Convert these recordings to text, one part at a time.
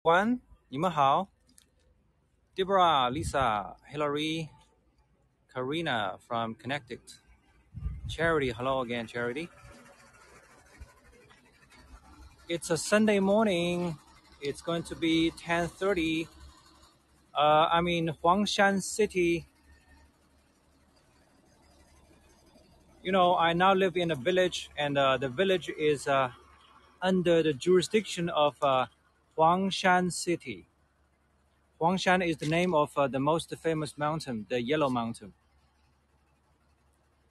欢，你们好。Deborah, Lisa, Hillary, Karina from Connecticut. Charity, hello again, Charity. It's a Sunday morning. It's going to be 10:30. I'm in Huangshan City. You know, I now live in a village, and the village is under the jurisdiction of Huangshan City. Huangshan is the name of the most famous mountain, the Yellow Mountain.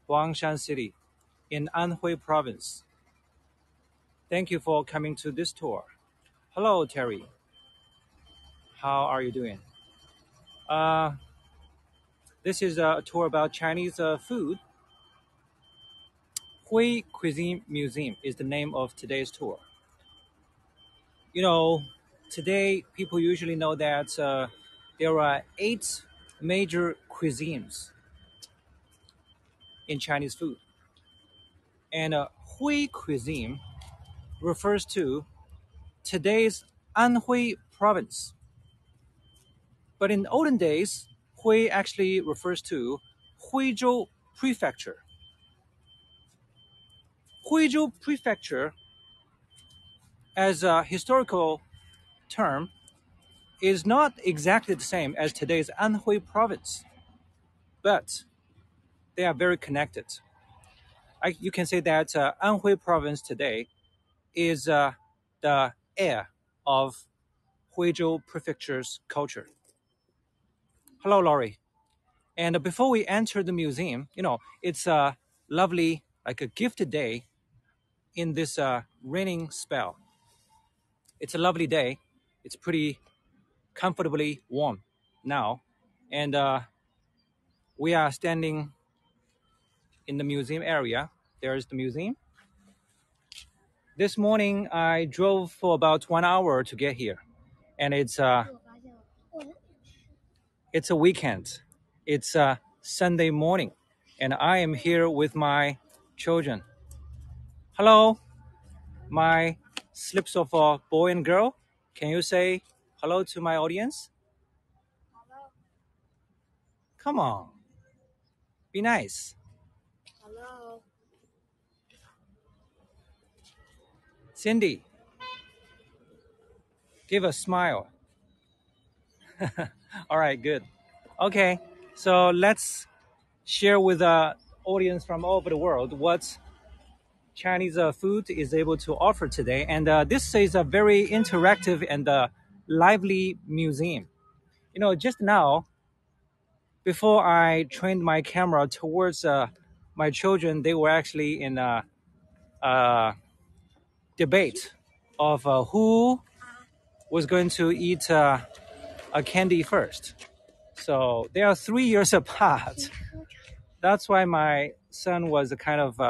Huangshan City in Anhui Province. Thank you for coming to this tour. Hello, Terry. How are you doing? This is a tour about Chinese food. Hui Cuisine Museum is the name of today's tour. You know, today people usually know that there are 8 major cuisines in Chinese food. And Hui Cuisine refers to today's Anhui Province. But in olden days, Hui actually refers to Huizhou Prefecture. Huizhou Prefecture, as a historical term, is not exactly the same as today's Anhui Province, but they are very connected. You can say that Anhui Province today is the heir of Huizhou Prefecture's culture. Hello, Laurie. And before we enter the museum, you know, it's a lovely, like a gifted day in this raining spell. It's a lovely day. It's pretty comfortably warm now. And we are standing in the museum area. There's the museum. This morning, I drove for about 1 hour to get here. And it's a weekend. It's a Sunday morning. And I am here with my children. Hello, my slips of a boy and girl. Can you say hello to my audience? Hello. Come on. Be nice. Hello. Cindy, give a smile. All right, good. Okay, so let's share with the audience from all over the world what Chinese food is able to offer today. And this is a very interactive and lively museum. You know, just now, before I trained my camera towards my children, they were actually in a debate of who was going to eat a candy first. So they are 3 years apart. That's why my son was kind of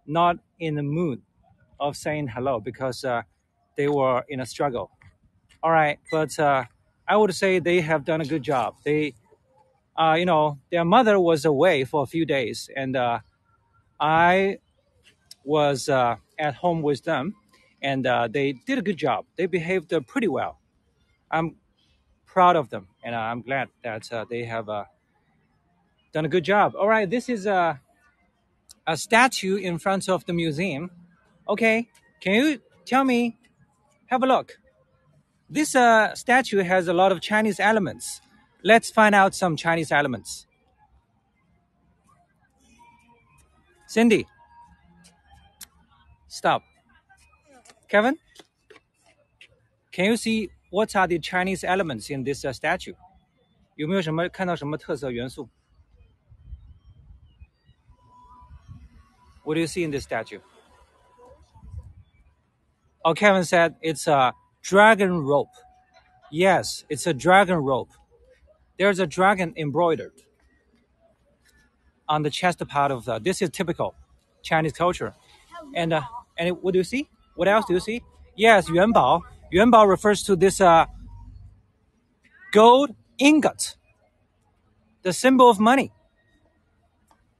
not in the mood of saying hello, because they were in a struggle. All right, but I would say they have done a good job. They, you know, their mother was away for a few days, and I was at home with them, and they did a good job. They behaved pretty well. I'm proud of them, and I'm glad that they have done a good job. All right, this is a statue in front of the museum. Okay, can you tell me, have a look. This statue has a lot of Chinese elements. Let's find out some Chinese elements. Cindy, stop. Kevin, can you see what are the Chinese elements in this statue? 有没有看到什么特色元素? What do you see in this statue? Oh, Kevin said it's a dragon rope. Yes, it's a dragon rope. There's a dragon embroidered on the chest part of the. This is typical Chinese culture. And what do you see? What else do you see? Yes, yuanbao. Yuanbao refers to this gold ingot, the symbol of money.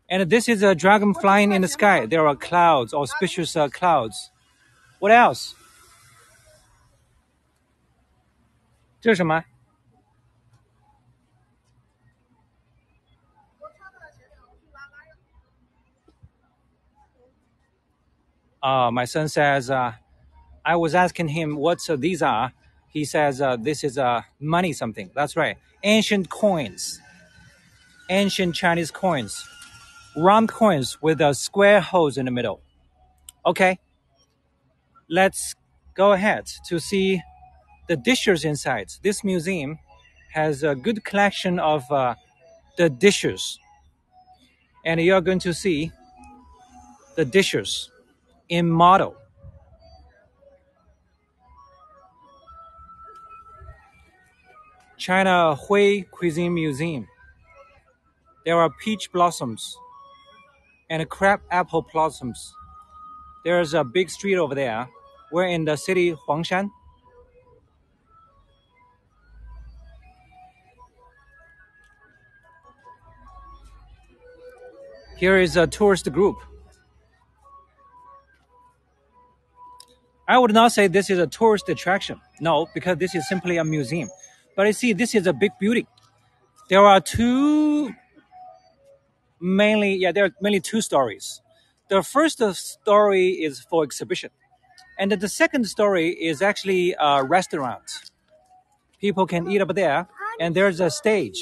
And this is a dragon flying in the sky. There are clouds, auspicious clouds. What else? 这是什么？My son says, I was asking him what these are. He says, this is money something. That's right. Ancient coins. Ancient Chinese coins. Round coins with square holes in the middle. Okay. Let's go ahead to see the dishes inside. This museum has a good collection of the dishes. And you're going to see the dishes in model. China Hui Cuisine Museum. There are peach blossoms and crab apple blossoms. There's a big street over there. We're in the city Huangshan. Here is a tourist group. I would not say this is a tourist attraction. No, because this is simply a museum. But you see, this is a big building. There are there are mainly two stories. The first story is for exhibition. And the second story is actually a restaurant. People can eat up there. And there's a stage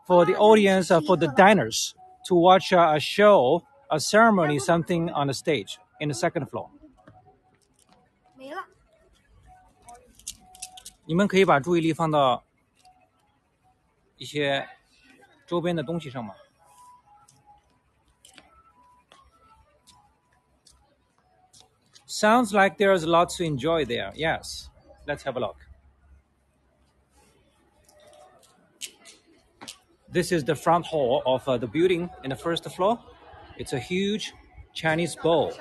for the audience, for the diners to watch a show, a ceremony, something on the stage in the second floor. 没了。你们可以把注意力放到一些周边的东西上吗？ Sounds like there's a lot to enjoy there. Yes. Let's have a look. This is the front hall of the building in the first floor. It's a huge Chinese bowl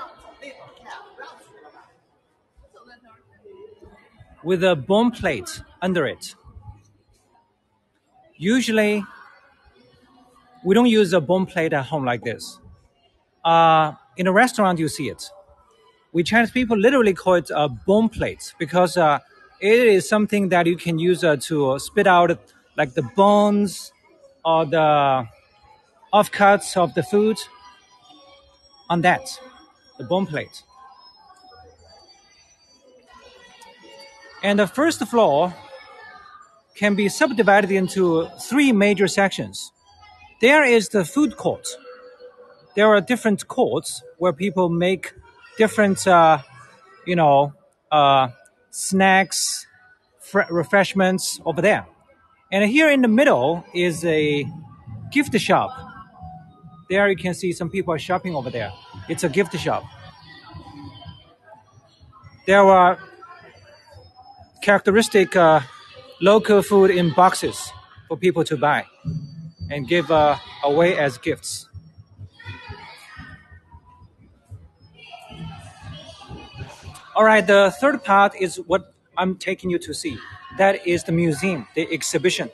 with a bone plate under it. Usually, we don't use a bone plate at home like this. In a restaurant, you see it. We Chinese people literally call it a bone plate because it is something that you can use to spit out like the bones or the offcuts of the food on that, the bone plate. And the first floor can be subdivided into three major sections. There is the food court. There are different courts where people make different, snacks, refreshments over there. And here in the middle is a gift shop. There you can see some people are shopping over there. It's a gift shop. There are characteristic local food in boxes for people to buy and give away as gifts. All right, the third part is what I'm taking you to see. That is the museum, the exhibition.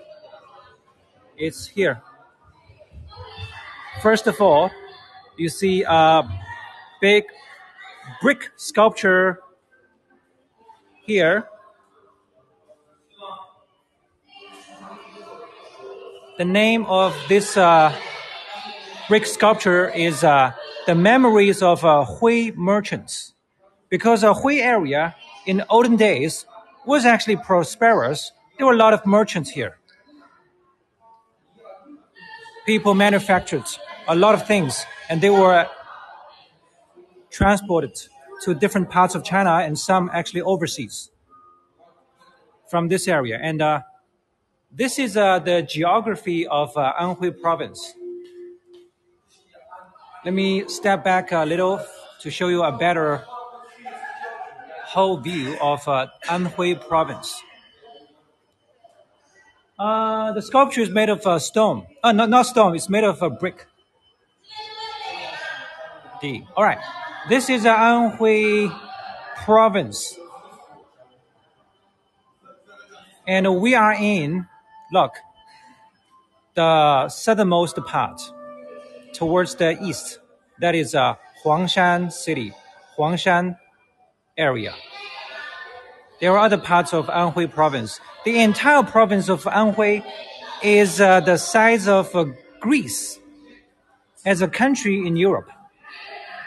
It's here. First of all, you see a big brick sculpture here. The name of this brick sculpture is the memories of Hui merchants. Because the Hui area in olden days was actually prosperous. There were a lot of merchants here. People manufactured a lot of things, and they were transported to different parts of China and some actually overseas from this area. And this is the geography of Anhui province. Let me step back a little to show you a better whole view of Anhui province. The sculpture is made of stone. Not stone, it's made of brick. All right. This is Anhui province. And we are in, look, the southernmost part towards the east. That is Huangshan city, Huangshan area. There are other parts of Anhui province. The entire province of Anhui is the size of Greece as a country in Europe,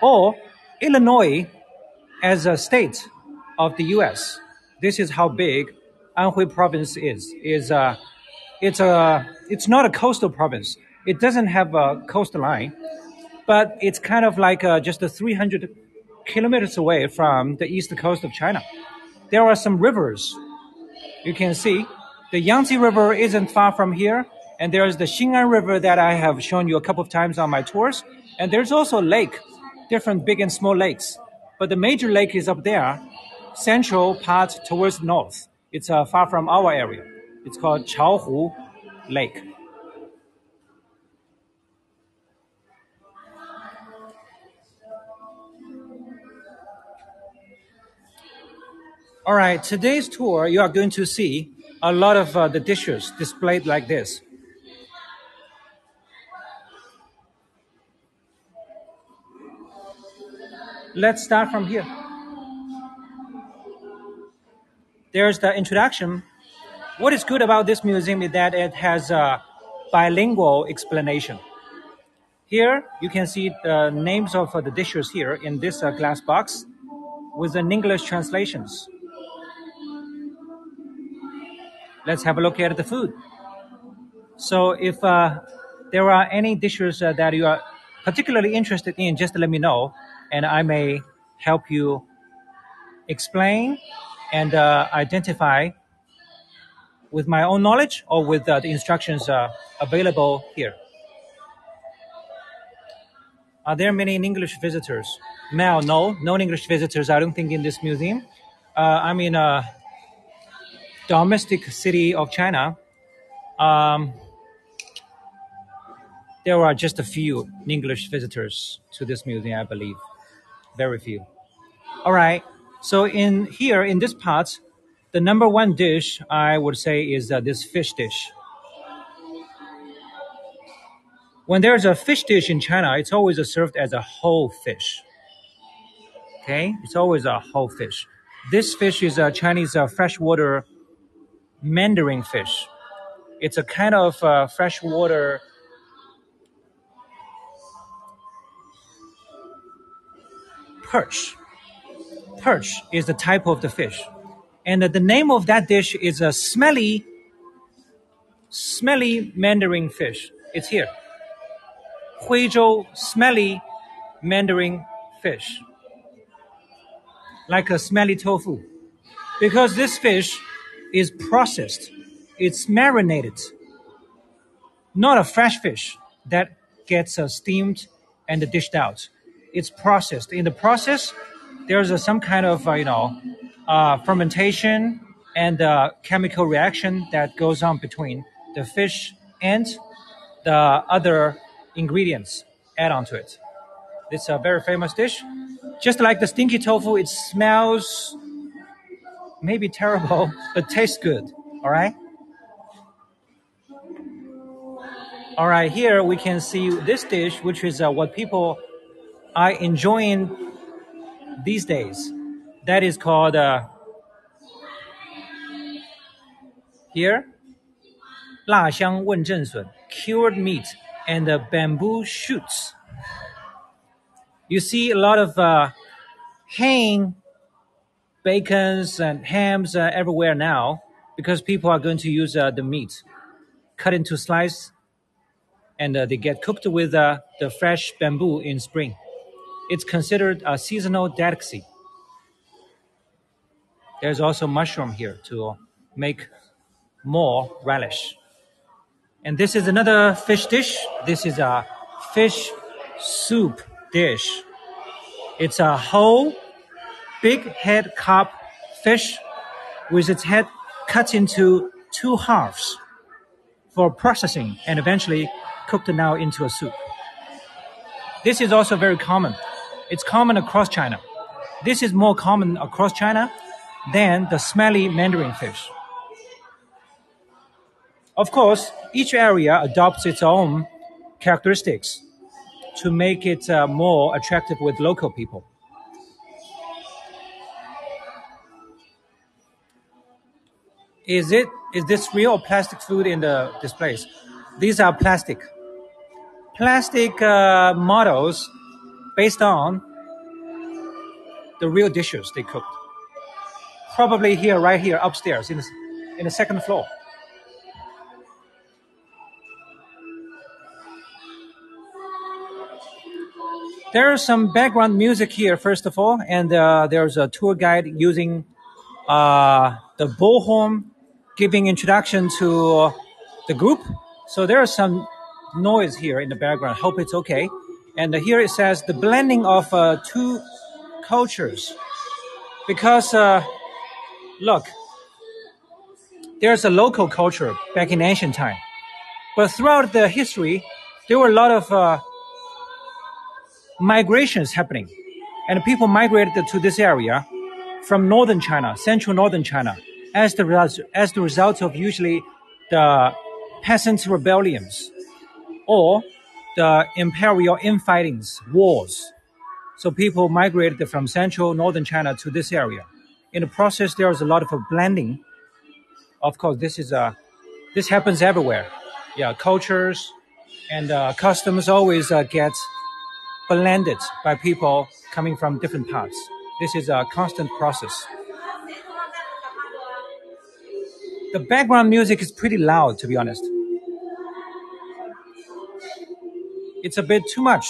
or Illinois as a state of the U.S. This is how big Anhui province is. It's not a coastal province. It doesn't have a coastline, but it's kind of like just 300 kilometers away from the east coast of China. There are some rivers. You can see the Yangtze River isn't far from here, and there's the Xing'an River that I have shown you a couple of times on my tours, and there's also a lake, different big and small lakes. But the major lake is up there, central part towards north. It's far from our area. It's called Chaohu Lake. All right, today's tour, you are going to see a lot of the dishes displayed like this. Let's start from here. There's the introduction. What is good about this museum is that it has a bilingual explanation. Here, you can see the names of the dishes here in this glass box with an English translations. Let's have a look at the food. So if there are any dishes that you are particularly interested in, just let me know, and I may help you explain and identify with my own knowledge or with the instructions available here. Are there many English visitors? No English visitors, I don't think, in this museum. I'm in a domestic city of China. There are just a few English visitors to this museum, I believe. Very few. All right. So in here, in this part, the number one dish, I would say, is this fish dish. When there's a fish dish in China, it's always served as a whole fish. Okay? It's always a whole fish. This fish is a Chinese freshwater mandarin fish. It's a kind of freshwater perch. Perch is the type of the fish. And the name of that dish is a smelly mandarin fish. It's here. Huizhou smelly mandarin fish. Like a smelly tofu. Because this fish is processed. It's marinated. Not a fresh fish that gets steamed and dished out. It's processed. In the process, there's some kind of, fermentation and chemical reaction that goes on between the fish and the other ingredients add onto it. It's a very famous dish. Just like the stinky tofu, it smells maybe terrible, but tastes good. All right? All right, here we can see this dish, which is what people are enjoying these days. That is called, here, 辣香问正笋, cured meat, and bamboo shoots. You see a lot of hanging bacons and hams everywhere now because people are going to use the meat cut into slices, and they get cooked with the fresh bamboo in spring. It's considered a seasonal delicacy. There's also mushroom here to make more relish. And this is another fish dish. This is a fish soup dish. It's a whole big head carp fish with its head cut into two halves for processing and eventually cooked now into a soup. This is also very common. It's common across China. This is more common across China than the smelly mandarin fish. Of course, each area adopts its own characteristics to make it more attractive with local people. Is this real or plastic food in the displays? These are plastic models based on the real dishes they cooked. Probably here, right here, upstairs in the second floor. There's some background music here, first of all, and there's a tour guide using the bullhorn, giving introduction to the group. So there is some noise here in the background. Hope it's okay. And here it says the blending of two cultures. Because, look, there's a local culture back in ancient time. But throughout the history, there were a lot of migrations happening. And people migrated to this area from northern China, central northern China, as the result of usually the peasant rebellions or the imperial infightings, wars. So people migrated from central northern China to this area. In the process, there was a lot of blending. Of course, this happens everywhere. Yeah, cultures and customs always get blended by people coming from different parts. This is a constant process. The background music is pretty loud, to be honest. It's a bit too much.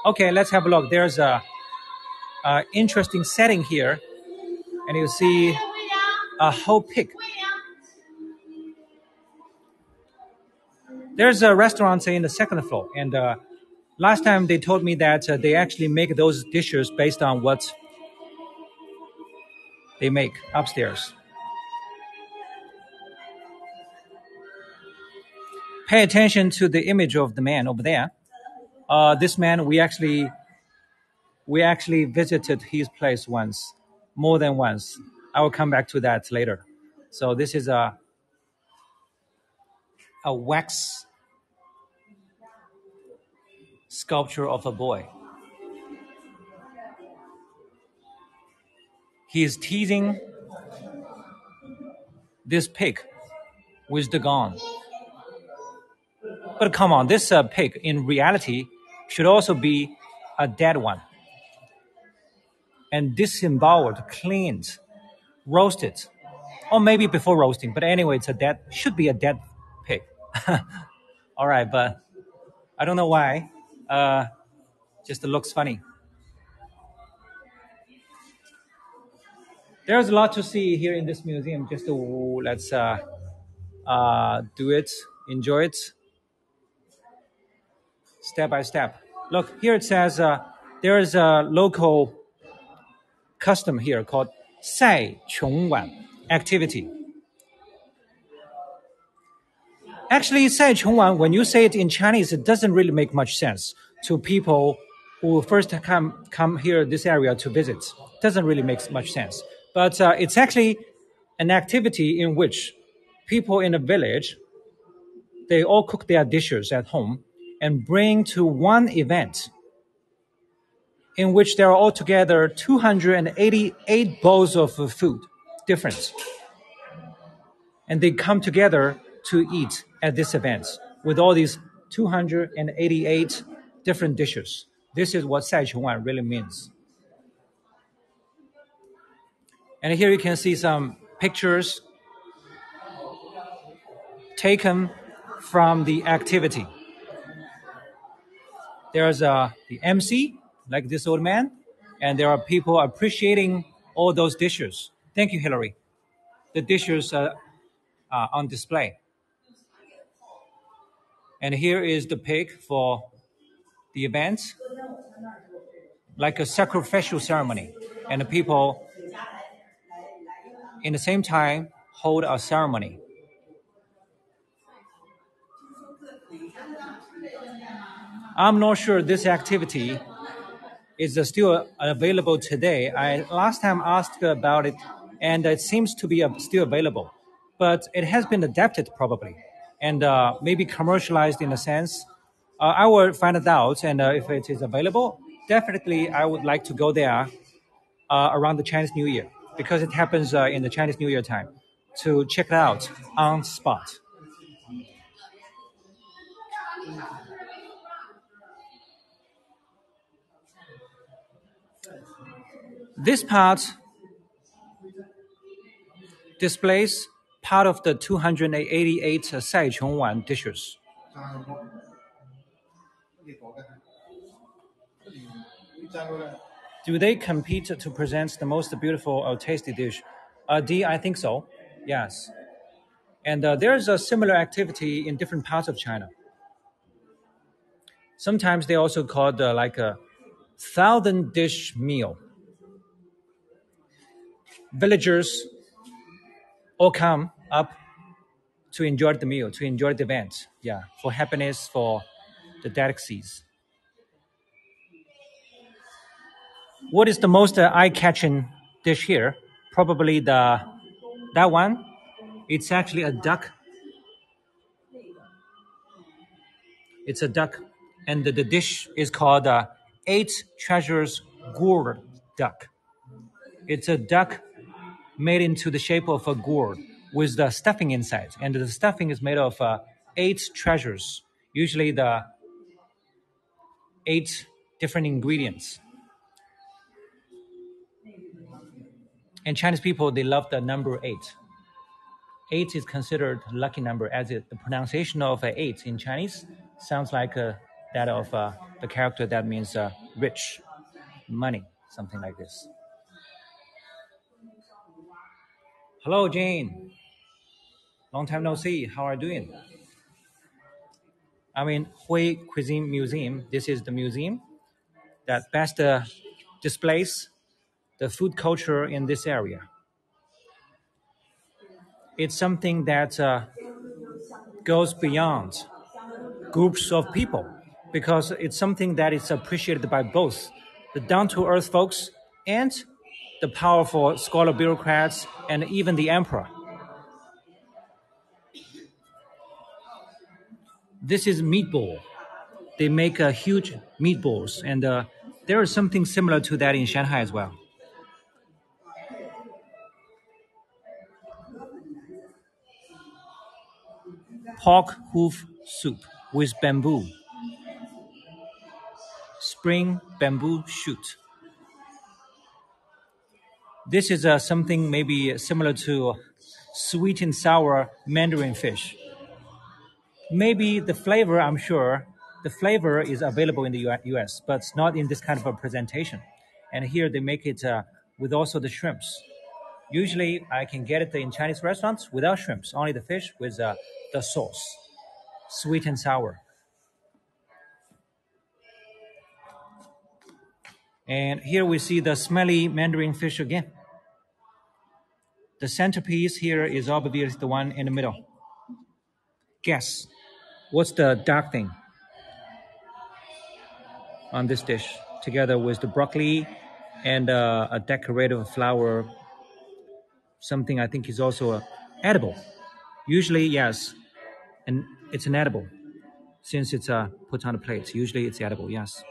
Okay, let's have a look. There's a interesting setting here, and you see a whole pig. There's a restaurant in the second floor, and last time they told me that they actually make those dishes based on what they make upstairs. Pay attention to the image of the man over there. This man, we actually visited his place once, more than once. I will come back to that later. So this is a wax sculpture of a boy. He is teasing this pig with the gun. But come on, this pig in reality should also be a dead one. And disemboweled, cleaned, roasted, or maybe before roasting. But anyway, should be a dead pig. All right, but I don't know why. Just looks funny. There's a lot to see here in this museum. Just let's do it, enjoy it, step by step. Look, here it says there is a local custom here called 赛琼碗 activity. Actually, 赛琼碗, when you say it in Chinese, it doesn't really make much sense to people who first come here, this area to visit. It doesn't really make much sense. But it's actually an activity in which people in a village, they all cook their dishes at home and bring to one event in which there are altogether 288 bowls of food, different. And they come together to eat at this event with all these 288 different dishes. This is what 赛琼碗 really means. And here you can see some pictures taken from the activity. There's the MC, like this old man, and there are people appreciating all those dishes. Thank you, Hillary. The dishes are on display. And here is the pig for the event, like a sacrificial ceremony. And the people, in the same time, hold a ceremony. I'm not sure this activity is still available today. I last time asked about it, and it seems to be still available. But it has been adapted probably, and maybe commercialized in a sense. I will find it out, and if it is available, definitely I would like to go there around the Chinese New Year. because it happens in the Chinese New Year time, to check it out on spot. This part displays part of the 288 Saichongwan dishes. Do they compete to present the most beautiful or tasty dish? D, I think so. Yes. And there's a similar activity in different parts of China. Sometimes they also call it like a 1,000 dish meal. Villagers all come up to enjoy the meal, to enjoy the event. Yeah, for happiness, for the delicacies. What is the most eye-catching dish here? Probably that one. It's actually a duck. It's a duck, and the dish is called Eight Treasures Gourd Duck. It's a duck made into the shape of a gourd with the stuffing inside, and the stuffing is made of eight treasures. Usually, the eight different ingredients. And Chinese people, they love the number eight. Eight is considered a lucky number, as the pronunciation of eight in Chinese sounds like that of the character that means rich, money, something like this. Hello, Jane. Long time no see. How are you doing? I'm in Hui Cuisine Museum. This is the museum that best displays the food culture in this area. It's something that goes beyond groups of people because it's something that is appreciated by both the down-to-earth folks and the powerful scholar bureaucrats and even the emperor. This is meatball. They make huge meatballs, and there is something similar to that in Shanghai as well. Pork hoof soup with bamboo, spring bamboo shoot. This is something maybe similar to sweet and sour mandarin fish. Maybe the flavor, I'm sure, the flavor is available in the US, but not in this kind of a presentation. And here they make it with also the shrimps. Usually I can get it in Chinese restaurants without shrimps, only the fish with the sauce, sweet and sour. And here we see the smelly mandarin fish again. The centerpiece here is obviously the one in the middle. Guess, what's the dark thing on this dish, together with the broccoli and a decorative flower, something I think is also edible. Usually, yes, and it's an edible since it's put on a plate. Usually it's edible, yes.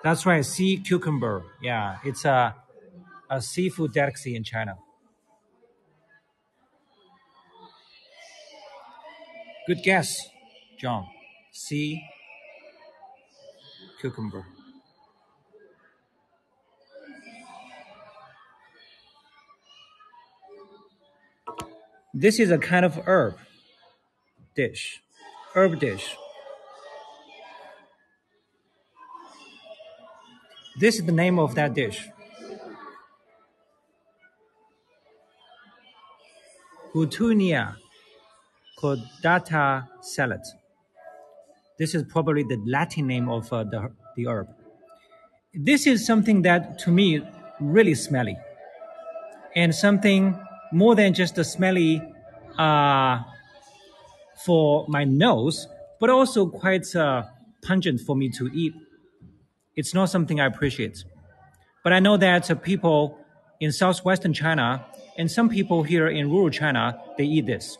That's right, sea cucumber. Yeah, it's a seafood delicacy in China. Good guess, John. Sea cucumber. This is a kind of herb dish. Herb dish. This is the name of that dish. Hutunia cordata salad. This is probably the Latin name of the herb. This is something that to me really smelly, and something more than just a smelly uh, for my nose, but also quite pungent for me to eat. It's not something I appreciate. But I know that people in southwestern China and some people here in rural China, they eat this.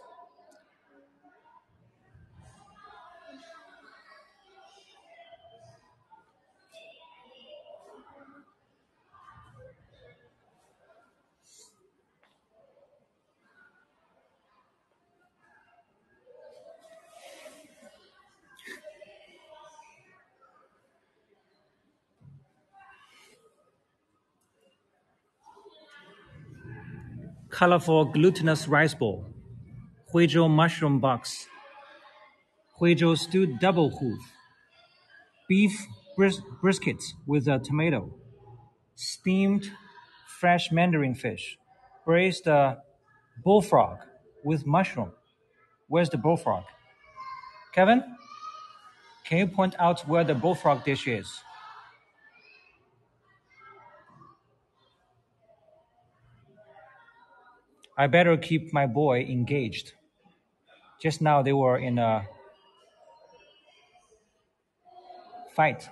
colorful glutinous rice bowl, Huizhou mushroom box, Huizhou stewed double hoof, beef brisket with a tomato, steamed fresh mandarin fish, braised bullfrog with mushroom. Where's the bullfrog? Kevin, can you point out where the bullfrog dish is? I better keep my boy engaged. Just now they were in a fight.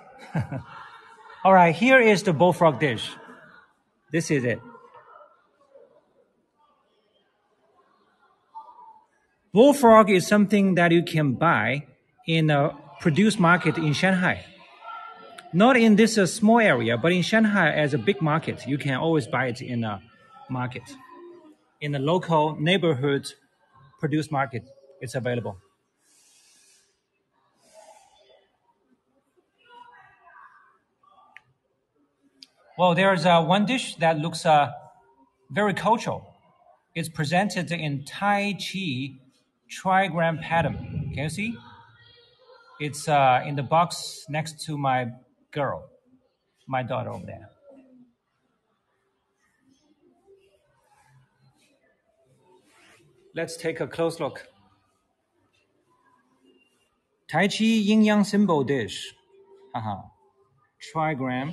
All right, here is the bullfrog dish. This is it. Bullfrog is something that you can buy in a produce market in Shanghai. Not in this small area, but in Shanghai as a big market. You can always buy it in a market. In a local neighborhood produce market, it's available. Well, there's one dish that looks very cultural. It's presented in Tai Chi trigram pattern. Can you see? It's in the box next to my girl, my daughter over there. Let's take a close look. Tai Chi yin yang symbol dish. Trigram.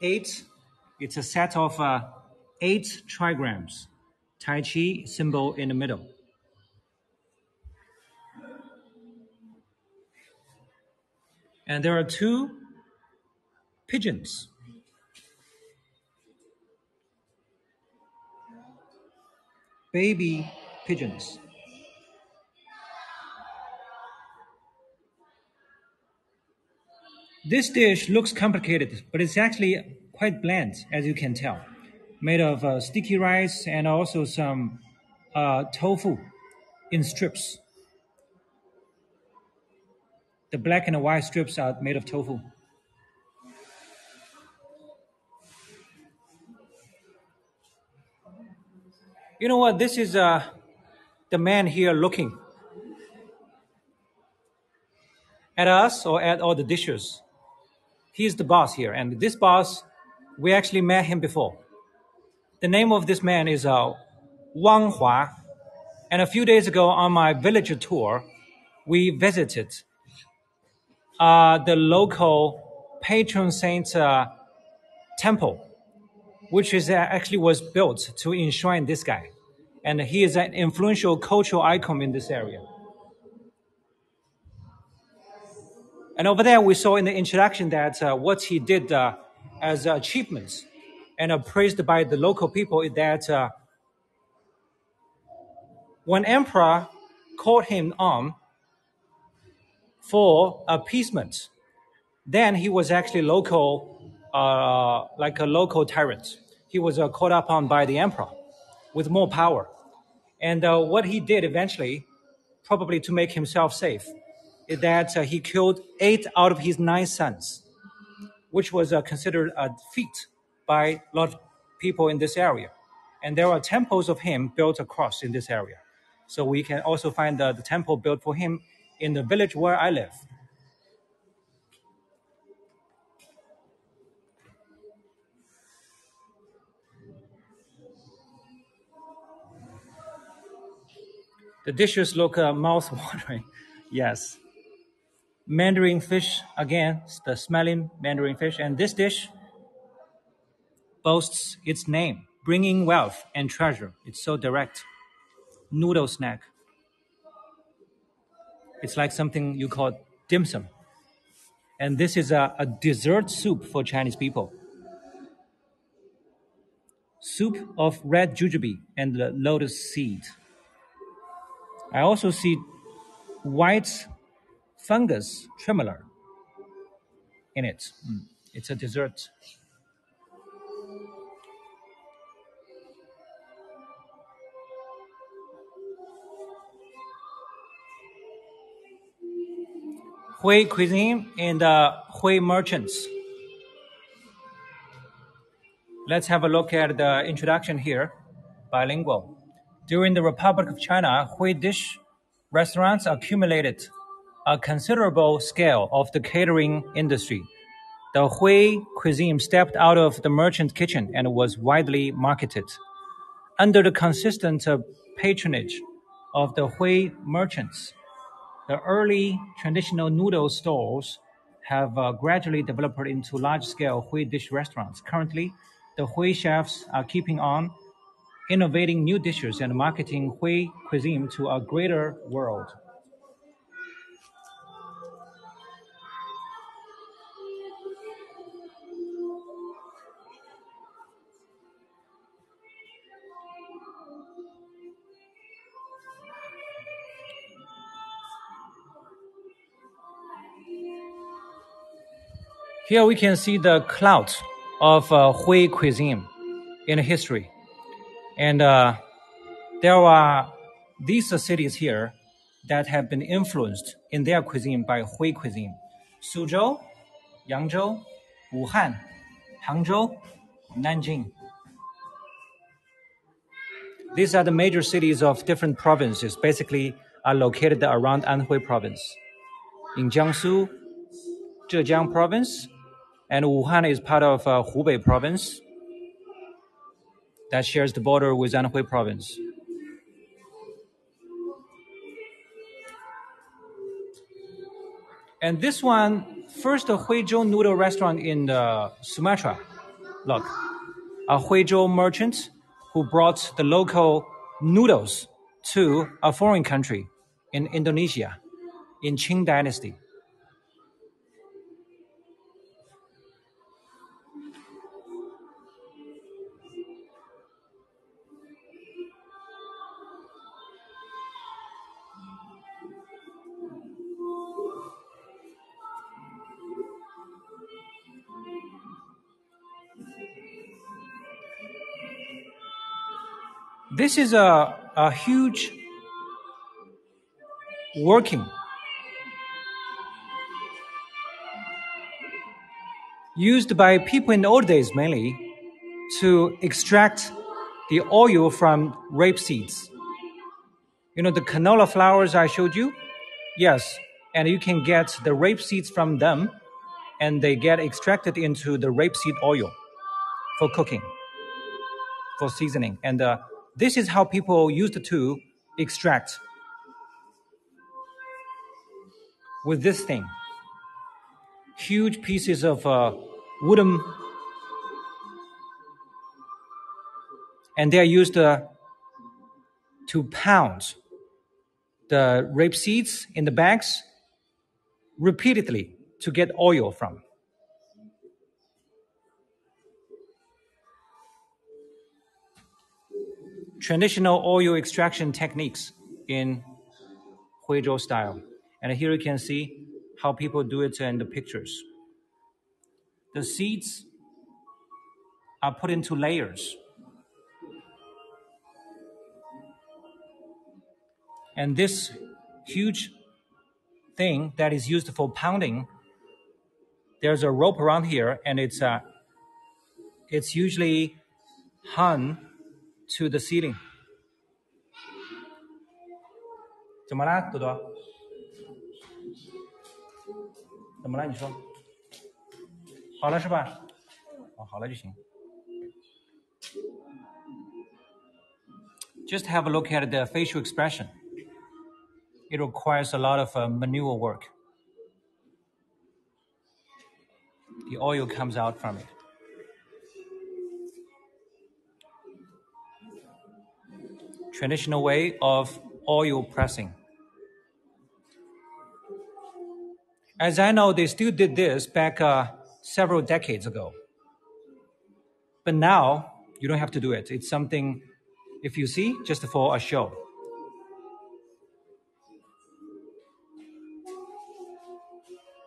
8. It's a set of 8 trigrams. Tai Chi symbol in the middle. And there are 2 pigeons. Baby pigeons. This dish looks complicated, but it's actually quite bland, as you can tell. Made of sticky rice and also some tofu in strips. The black and white strips are made of tofu. You know what? This is the man here looking at us or at all the dishes. He's the boss here, and this boss, we actually met him before. The name of this man is Wang Hua, and a few days ago on my village tour, we visited the local patron saint temple, which is actually was built to enshrine this guy, and he is an influential cultural icon in this area. And over there, we saw in the introduction that what he did as achievements and praised by the local people is that when emperor called him on for appeasement, then he was actually like a local tyrant. He was called upon by the emperor with more power. And what he did eventually, probably to make himself safe, is that he killed 8 out of his 9 sons, which was considered a feat by a lot of people in this area. And there are temples of him built across in this area. So we can also find the temple built for him in the village where I live. The dishes look mouth-watering. Yes. Mandarin fish, again, the smelly mandarin fish. And this dish boasts its name, bringing wealth and treasure. It's so direct. Noodle snack. It's like something you call dim sum. And this is a dessert soup for Chinese people. Soup of red jujube and the lotus seed. I also see white fungus tremolo in it. It's a dessert. Hui Cuisine and Hui Merchants. Let's have a look at the introduction here, bilingual. During the Republic of China, Hui dish restaurants accumulated a considerable scale of the catering industry. The Hui cuisine stepped out of the merchant kitchen and was widely marketed. Under the consistent patronage of the Hui merchants, the early traditional noodle stalls have gradually developed into large-scale Hui dish restaurants. Currently, the Hui chefs are keeping on innovating new dishes and marketing Hui cuisine to a greater world. Here we can see the clout of Hui cuisine in history. And there are these cities here that have been influenced in their cuisine by Hui cuisine. Suzhou, Yangzhou, Wuhan, Hangzhou, Nanjing. These are the major cities of different provinces, basically are located around Anhui province. In Jiangsu, Zhejiang province, and Wuhan is part of Hubei province that shares the border with Anhui province. And this one, first a Huizhou noodle restaurant in Sumatra. Look, a Huizhou merchant who brought the local noodles to a foreign country in Indonesia in Qing Dynasty. This is a huge working used by people in the old days mainly to extract the oil from rape seeds. You know the canola flowers I showed you? Yes, and you can get the rape seeds from them and they get extracted into the rapeseed oil for cooking, for seasoning. And this is how people used to extract with this thing. Huge pieces of wooden, and they are used to pound the rape seeds in the bags repeatedly to get oil from. Traditional oil extraction techniques in Huizhou style. And here you can see how people do it in the pictures. The seeds are put into layers. And this huge thing that is used for pounding, there's a rope around here, and it's usually hung to the ceiling. 怎么啦，朵朵？怎么了？你说？好了是吧？哦，好了就行。Just have a look at the facial expression. It requires a lot of manual work. The oil comes out from it. Traditional way of oil pressing. As I know, they still did this back several decades ago. But now, you don't have to do it. It's something, if you see, just for a show.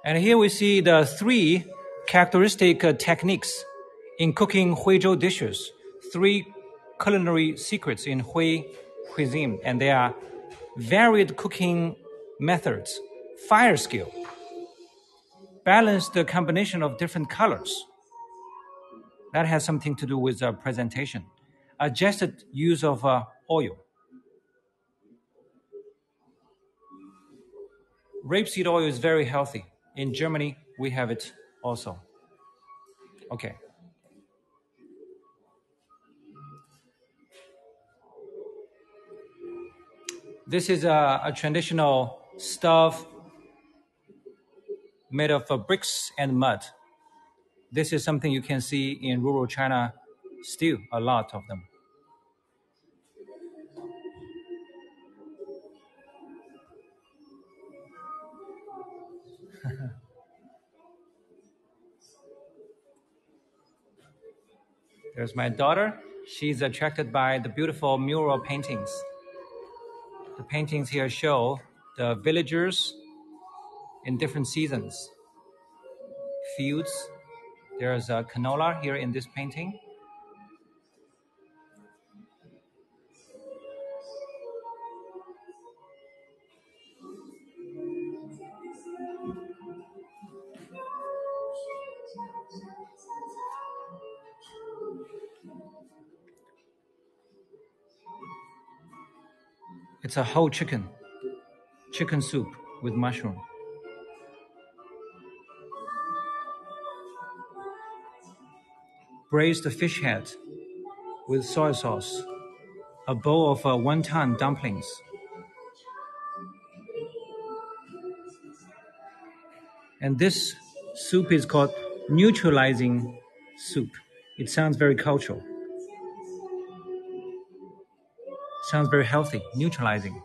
And here we see the three characteristic techniques in cooking Huizhou dishes. Three culinary secrets in Hui cuisine. And they are varied cooking methods, fire skill, balanced combination of different colors. That has something to do with presentation. Adjusted use of oil. Rapeseed oil is very healthy. In Germany, we have it also. Okay. This is a traditional stuff made of bricks and mud. This is something you can see in rural China still, a lot of them. There's my daughter. She's attracted by the beautiful mural paintings. The paintings here show the villagers in different seasons. Fields. There's a canola here in this painting. It's a whole chicken soup with mushroom. Braised fish head with soy sauce. A bowl of wonton dumplings. And this soup is called neutralizing soup. It sounds very cultural. Sounds very healthy, neutralizing.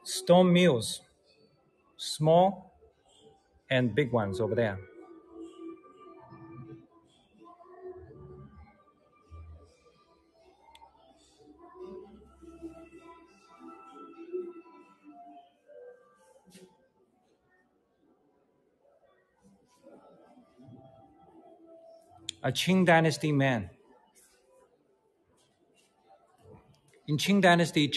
Stone meals, small and big ones over there. A Qing Dynasty man. In Qing Dynasty,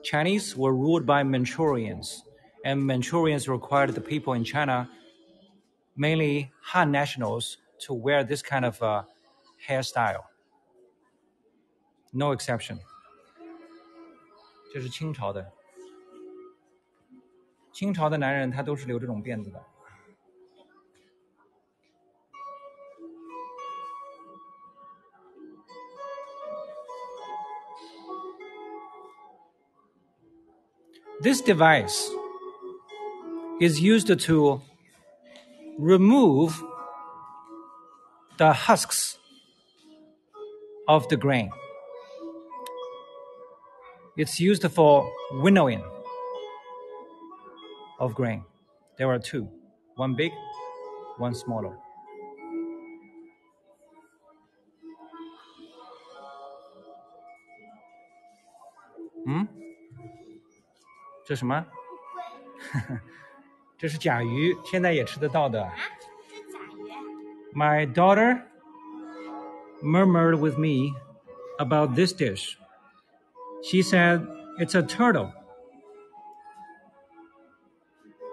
Chinese were ruled by Manchurians, and Manchurians required the people in China, mainly Han nationals, to wear this kind of hairstyle. No exception. 这是清朝的。清朝的男人他都是留这种辫子的。This device is used to remove the husks of the grain. It's used for winnowing of grain. There are two, one big, one smaller. Hmm? 这什么？这是甲鱼，现在也吃得到的。My daughter murmured with me about this dish. She said, it's a turtle.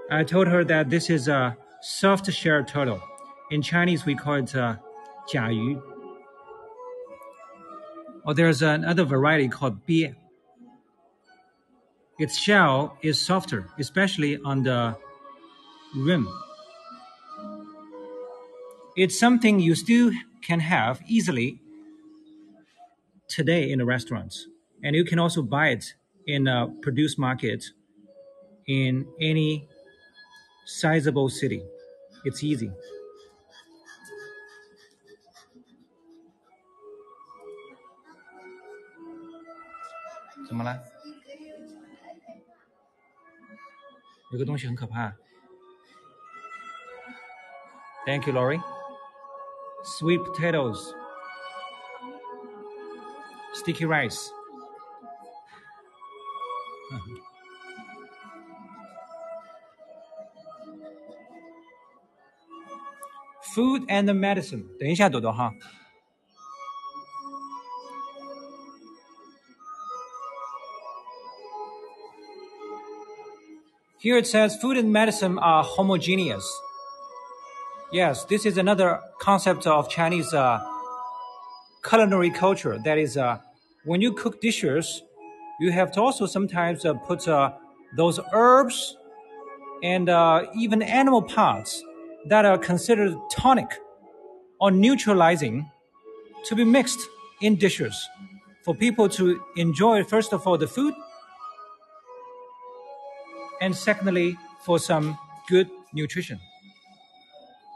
I told her that this is a soft-shell turtle. In Chinese, we call it 甲鱼. Or there's another variety called 鳖. Its shell is softer, especially on the rim. It's something you still can have easily today in the restaurants. And you can also buy it in a produce market in any sizable city. It's easy. 怎么了？有个东西很可怕。Thank you, Lori. Sweet potatoes. Sticky rice. Food and medicine. 等一下，朵朵哈。Here it says food and medicine are homogeneous. Yes, this is another concept of Chinese culinary culture. That is, when you cook dishes, you have to also sometimes put those herbs and even animal parts that are considered tonic or neutralizing to be mixed in dishes for people to enjoy, first of all, the food, and secondly, for some good nutrition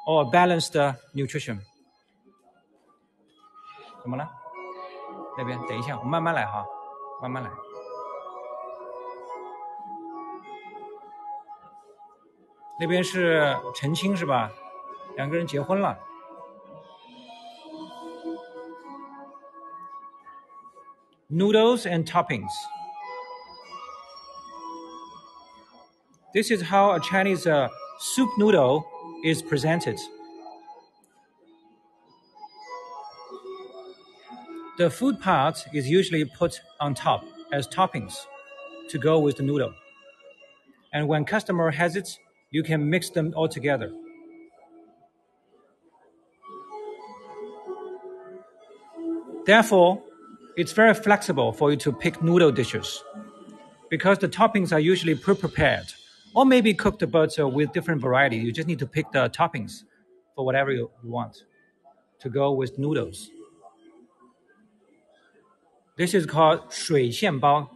or balanced nutrition. 怎么了？那边等一下，我慢慢来哈，慢慢来。那边是陈青是吧？两个人结婚了。Noodles and toppings. This is how a Chinese soup noodle is presented. The food part is usually put on top as toppings to go with the noodle. And when customer has it, you can mix them all together. Therefore, it's very flexible for you to pick noodle dishes because the toppings are usually pre-prepared or maybe cooked but with different variety. You just need to pick the toppings for whatever you want to go with noodles. This is called 水馅包,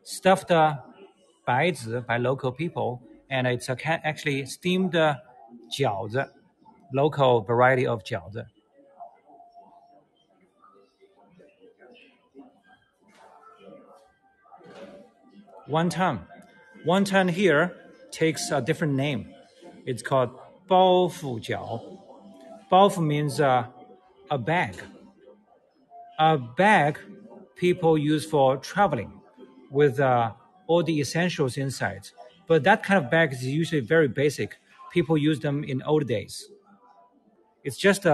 stuffed 白子 by local people, and it's actually steamed 饺子, local variety of 饺子. Wonton here takes a different name. It's called 包袱饺. 包袱 means a bag. A bag people use for traveling with all the essentials inside. But that kind of bag is usually very basic. People use them in old days. It's just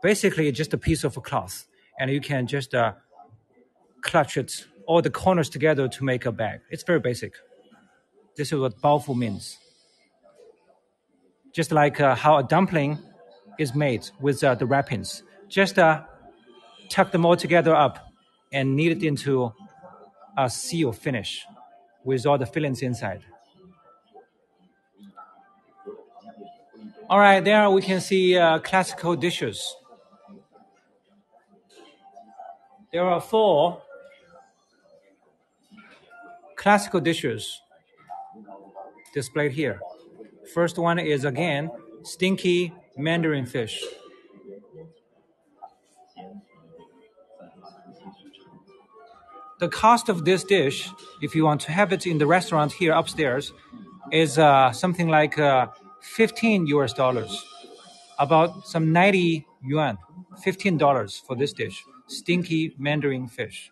basically just a piece of cloth, and you can just clutch it, all the corners together to make a bag. It's very basic. This is what 包袱 means. Just like how a dumpling is made with the wrappings. Just tuck them all together up and knead it into a seal finish with all the fillings inside. All right, there we can see classical dishes. There are 4 classical dishes displayed here. First one is again stinky mandarin fish. The cost of this dish, if you want to have it in the restaurant here upstairs, is something like $15, about some 90 yuan, $15 for this dish, stinky mandarin fish.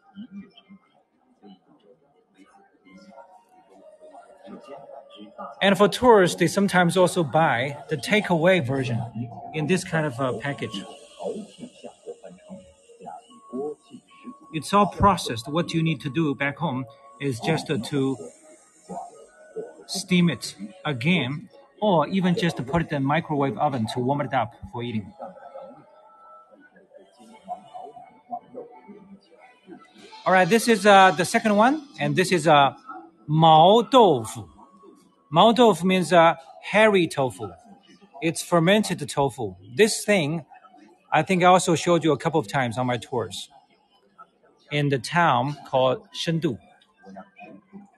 And for tourists, they sometimes also buy the takeaway version in this kind of package. It's all processed. What you need to do back home is just to steam it again, or even just to put it in the microwave oven to warm it up for eating. All right, this is the second one, and this is Mao tofu. Mao tofu means hairy tofu. It's fermented tofu. This thing, I think I also showed you a couple of times on my tours. In the town called Shendu,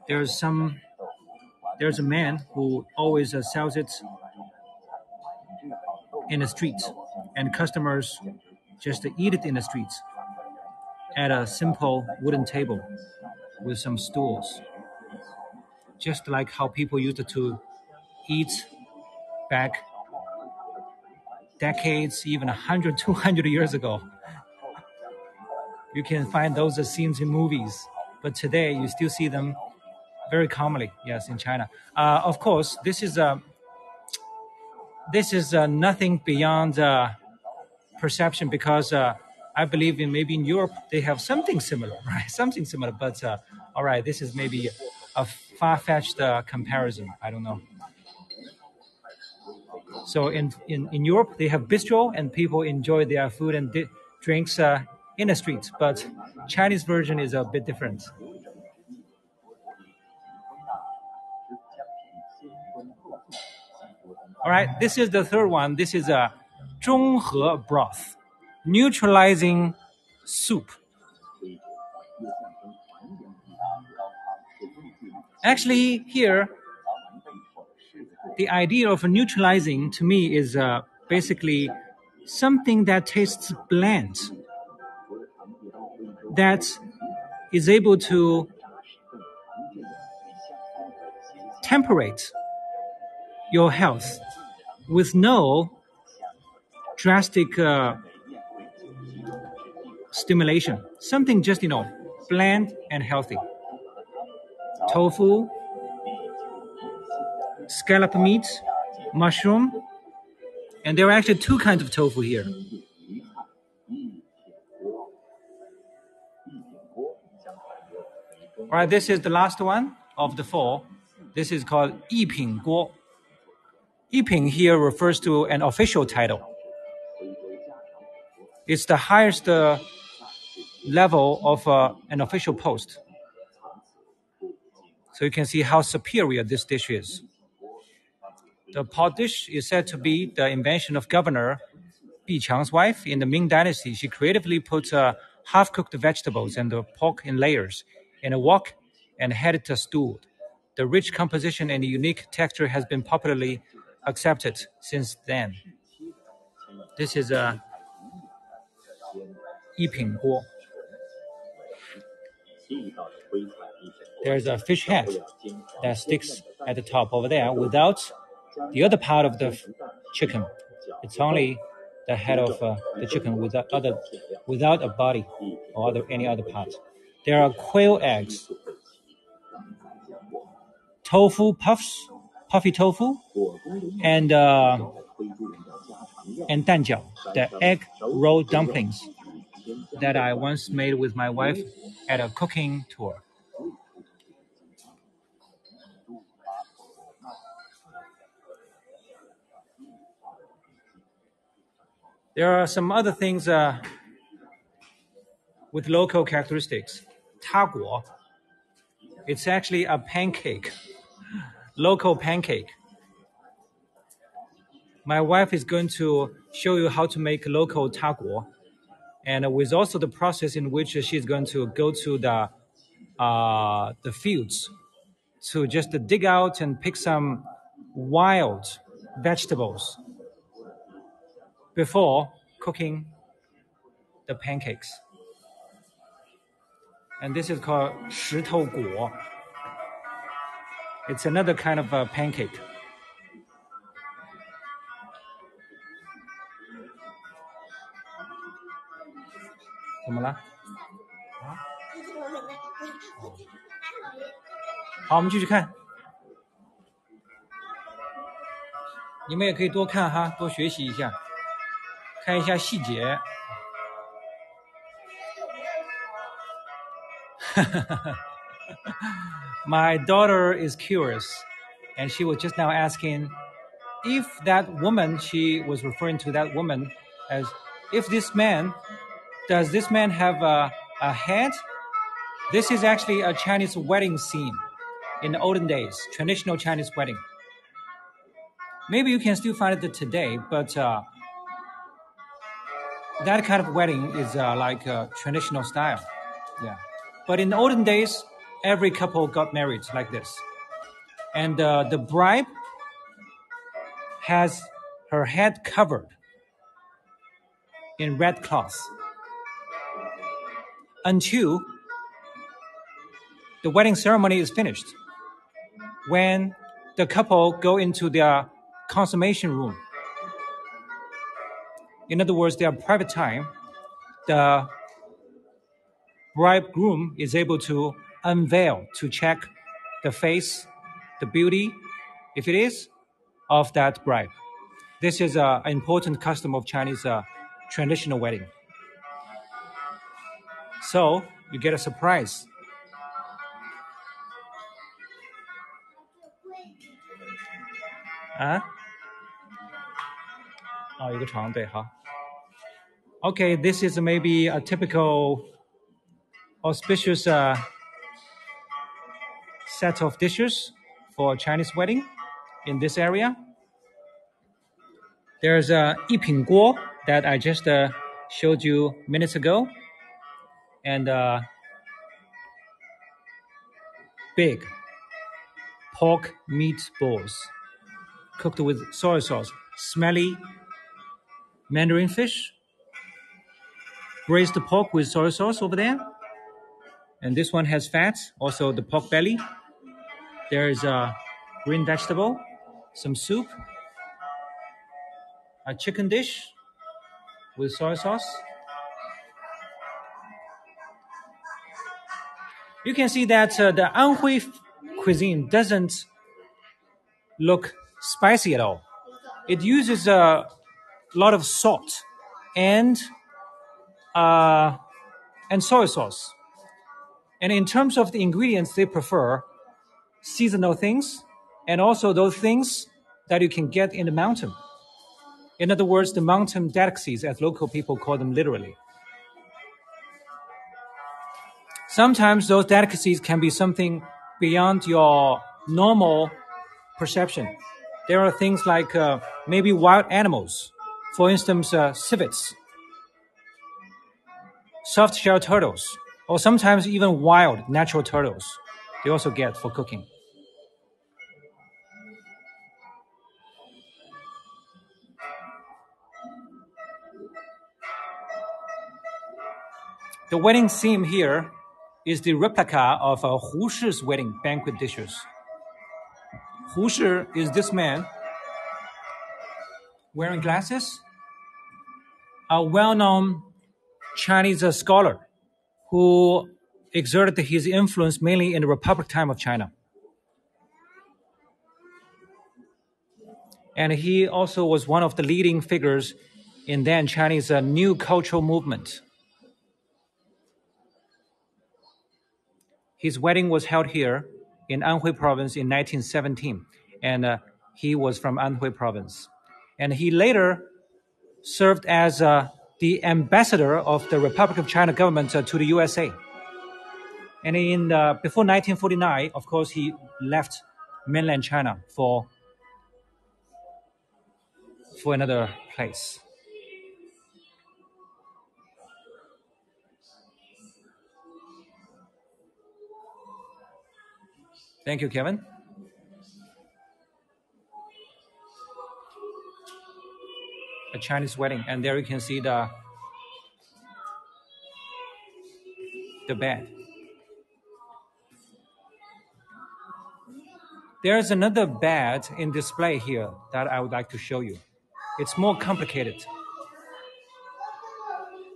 there's a man who always sells it in the streets, and customers just eat it in the streets at a simple wooden table with some stools, just like how people used to eat back decades, even 100, 200 years ago. You can find those scenes in movies, but today you still see them very commonly, yes, in China. Of course, this is this is nothing beyond perception, because I believe maybe in Europe they have something similar, right? Something similar, but all right, this is maybe a far-fetched comparison. I don't know. So in Europe, they have bistro and people enjoy their food and drinks in the street, but Chinese version is a bit different. All right, this is the third one. This is a 中和 broth, neutralizing soup. Actually, here, the idea of neutralizing to me is basically something that tastes bland, that is able to temperate your health with no drastic stimulation. Something just, bland and healthy. Tofu, scallop meat, mushroom, and there are actually two kinds of tofu here. All right, this is the last one of the four. This is called 一品锅. 一品 here refers to an official title. It's the highest level of an official post. So you can see how superior this dish is. The pot dish is said to be the invention of Governor Bi Qiang's wife in the Ming Dynasty. She creatively put half-cooked vegetables and the pork in layers in a wok and had it stewed. The rich composition and the unique texture has been popularly accepted since then. This is a 一品锅. There's a fish head that sticks at the top over there without the other part of the chicken. It's only the head of the chicken without a body or any other part. There are quail eggs, tofu puffs, puffy tofu, and 蛋饺, the egg roll dumplings that I once made with my wife at a cooking tour. There are some other things with local characteristics. 塔果. It's actually a pancake, local pancake. My wife is going to show you how to make local 塔果, and with also the process in which she's going to go to the fields to just dig out and pick some wild vegetables before cooking the pancakes. And this is called 石头果. It's another kind of pancake.怎么了？好，我们继续看。你们也可以多看哈，多学习一下，看一下细节。My daughter is curious, and she was just now asking if that woman, she was referring to that woman as, if this man, does this man have a head? This is actually a Chinese wedding scene in the olden days, traditional Chinese wedding. Maybe you can still find it today, but that kind of wedding is like a traditional style. Yeah. But in the olden days, every couple got married like this. And the bride has her head covered in red cloth until the wedding ceremony is finished. When the couple go into their consummation room, in other words, their private time, the bridegroom is able to unveil to check the face, the beauty, if it is, of that bride. This is an important custom of Chinese traditional wedding. So you get a surprise. 啊？哦，一个床，对，好。Okay, this is maybe a typical auspicious set of dishes for a Chinese wedding in this area. There's a 一品锅 that I just showed you minutes ago, and big pork meatballs cooked with soy sauce, smelly mandarin fish, braised pork with soy sauce over there, and this one has fat, also the pork belly. There's a green vegetable, some soup, a chicken dish with soy sauce. You can see that the Anhui cuisine doesn't look spicy at all. It uses a lot of salt and soy sauce. And in terms of the ingredients, they prefer seasonal things and also those things that you can get in the mountain. In other words, the mountain delicacies, as local people call them literally. Sometimes those delicacies can be something beyond your normal perception. There are things like maybe wild animals, for instance, civets, soft-shell turtles, or sometimes even wild natural turtles. They also get for cooking. The wedding theme here is the replica of Hu Shi's wedding banquet dishes. Hu Shi is this man wearing glasses, a well-known Chinese scholar who exerted his influence mainly in the Republic time of China. And he also was one of the leading figures in then Chinese new cultural movement. His wedding was held here in Anhui province in 1917, and he was from Anhui province. And he later served as the ambassador of the Republic of China government to the USA. And before 1949, of course, he left mainland China for another place. Thank you, Kevin. A Chinese wedding, and there you can see the bed. There's another bed in display here that I would like to show you. It's more complicated.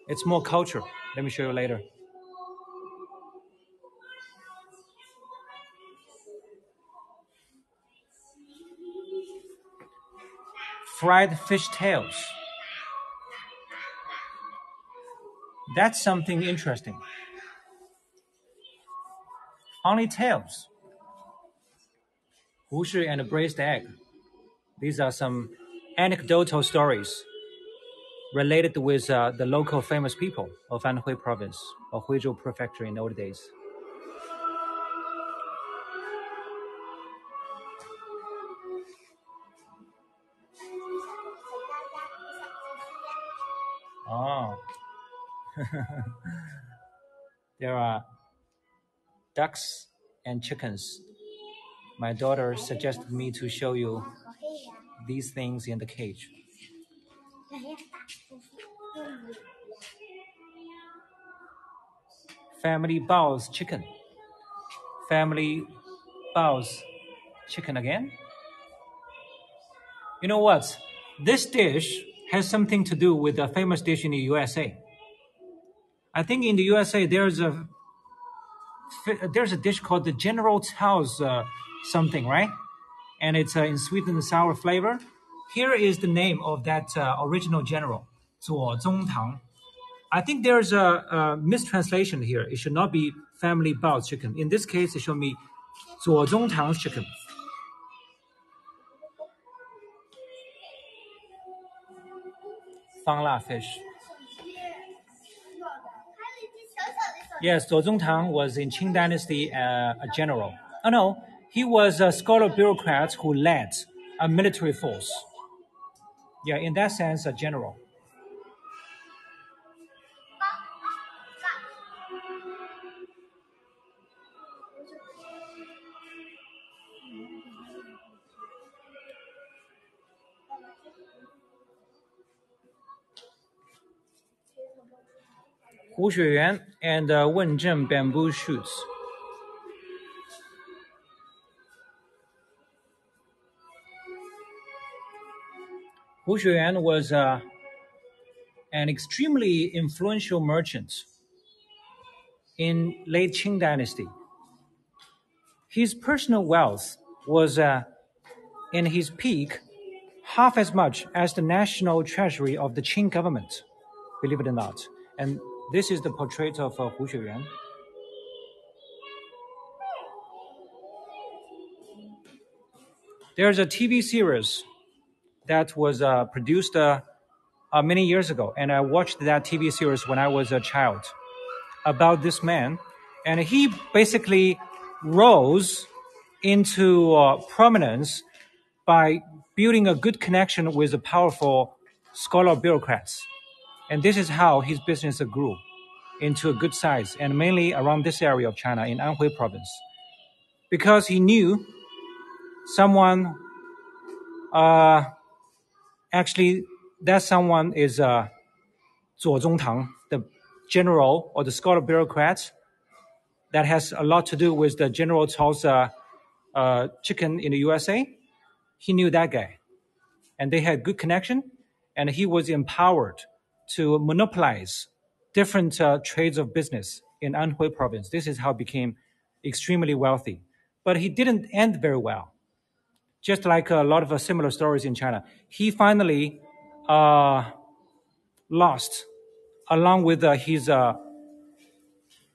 It's more cultural. Let me show you later. Fried fish tails. That's something interesting. Only tails. Hu Shi and a braised egg. These are some anecdotal stories related with the local famous people of Anhui province or Huizhou prefecture in old days. Oh. There are ducks and chickens. My daughter suggested me to show you these things in the cage. Family Bao's chicken. Family Bao's chicken again. You know what? This dish has something to do with a famous dish in the USA. I think in the USA there's a dish called the General Tso's something, right? And it's in sweet and sour flavor. Here is the name of that original general, 左宗棠. I think there's a mistranslation here. It should not be family Bao's chicken. In this case, it should be 左宗棠 chicken. Fangla fish. Yes, 左宗棠 was in Qing Dynasty a general. Oh no, he was a scholar bureaucrat who led a military force. Yeah, in that sense, a general. Hu Xueyuan and Wenzhen bamboo shoots. Hu Xueyuan was an extremely influential merchant in late Qing Dynasty. His personal wealth was, in his peak, half as much as the national treasury of the Qing government, believe it or not. And this is the portrait of Hu Xueyuan. There's a TV series that was produced many years ago, and I watched that TV series when I was a child, about this man, and he basically rose into prominence by building a good connection with the powerful scholar bureaucrats. And this is how his business grew into a good size, and mainly around this area of China in Anhui province. Because he knew someone, actually that someone is Zuo Zongtang, the general or the scholar bureaucrat that has a lot to do with the General Cao's chicken in the USA. He knew that guy, and they had good connection, and he was empowered to monopolize different trades of business in Anhui province. This is how he became extremely wealthy. But he didn't end very well. Just like a lot of similar stories in China, he finally lost, along with his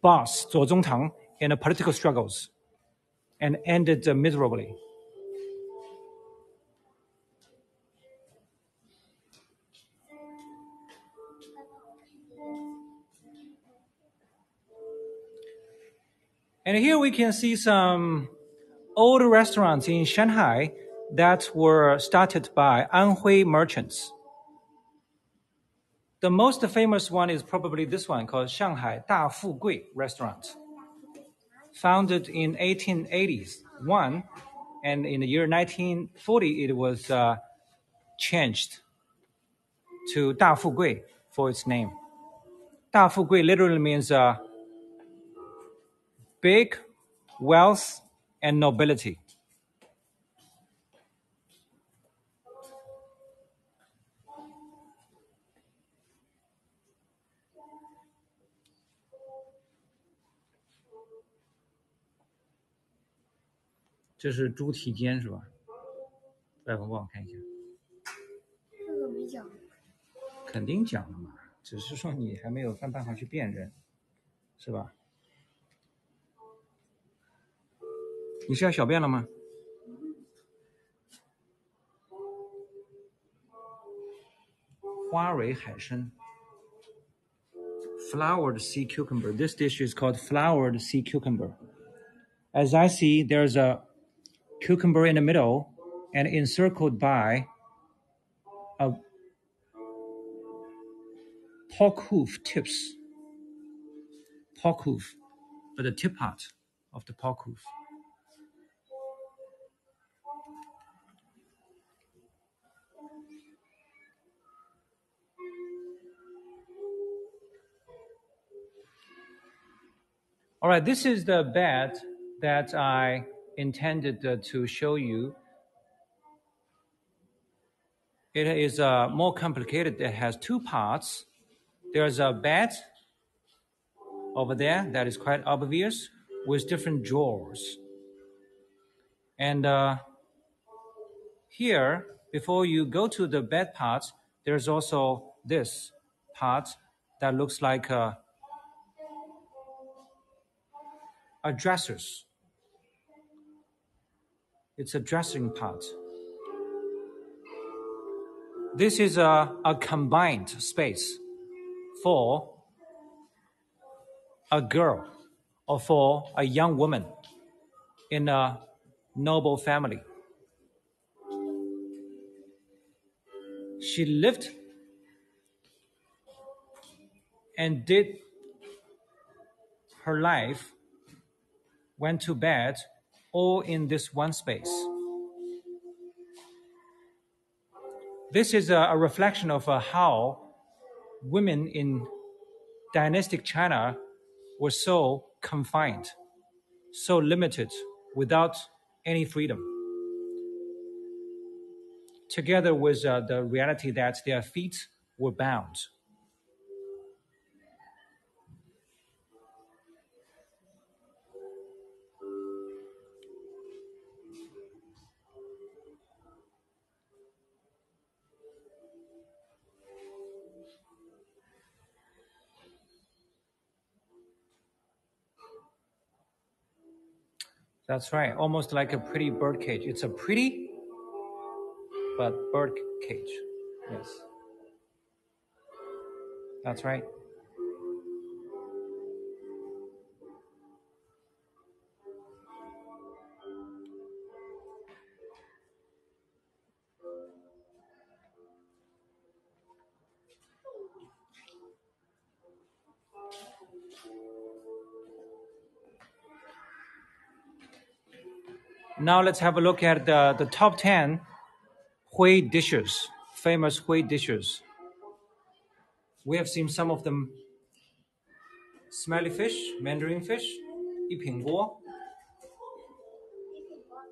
boss, Zuo Zongtang, in the political struggles, and ended miserably. And here we can see some old restaurants in Shanghai that were started by Anhui merchants. The most famous one is probably this one called Shanghai Da Fu Gui restaurant. Founded in 1881, and in the year 1940 it was changed to Da Fu Gui for its name. Da Fu Gui literally means big wealth and nobility. This is 猪蹄尖是吧？外公帮我看一下。这个没讲。肯定讲了嘛，只是说你还没有办法去辨认，是吧？你是要小便了吗？花蕊海参 ，flowered sea cucumber. This dish is called flowered sea cucumber. As I see, there's a cucumber in the middle and encircled by a pork hoof tips. Pork hoof, but the tip part of the pork hoof. All right, this is the bed that I intended to show you. It is more complicated. It has two parts. There's a bed over there that is quite obvious with different drawers. And here Before you go to the bed part, there's also this part that looks like a dressers. It's a dressing part. This is a combined space for a girl or for a young woman in a noble family. She lived and did her life, went to bed, all in this one space. This is a reflection of how women in dynastic China were so confined, so limited, without any freedom. Together with the reality that their feet were bound. That's right, almost like a pretty bird cage. It's a pretty, but bird cage. Yes, that's right. Now let's have a look at the top 10 Hui dishes, famous Hui dishes. We have seen some of them: smelly fish, mandarin fish, 一品锅,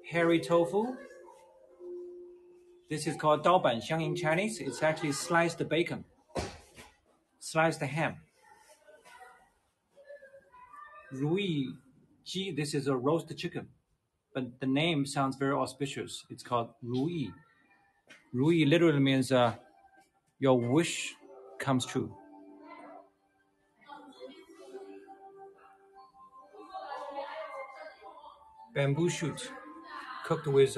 hairy tofu. This is called 刀板香 in Chinese. It's actually sliced bacon, sliced ham. 如意鸡, this is a roast chicken, but the name sounds very auspicious. It's called 如意. 如意 literally means your wish comes true. Bamboo shoot, cooked with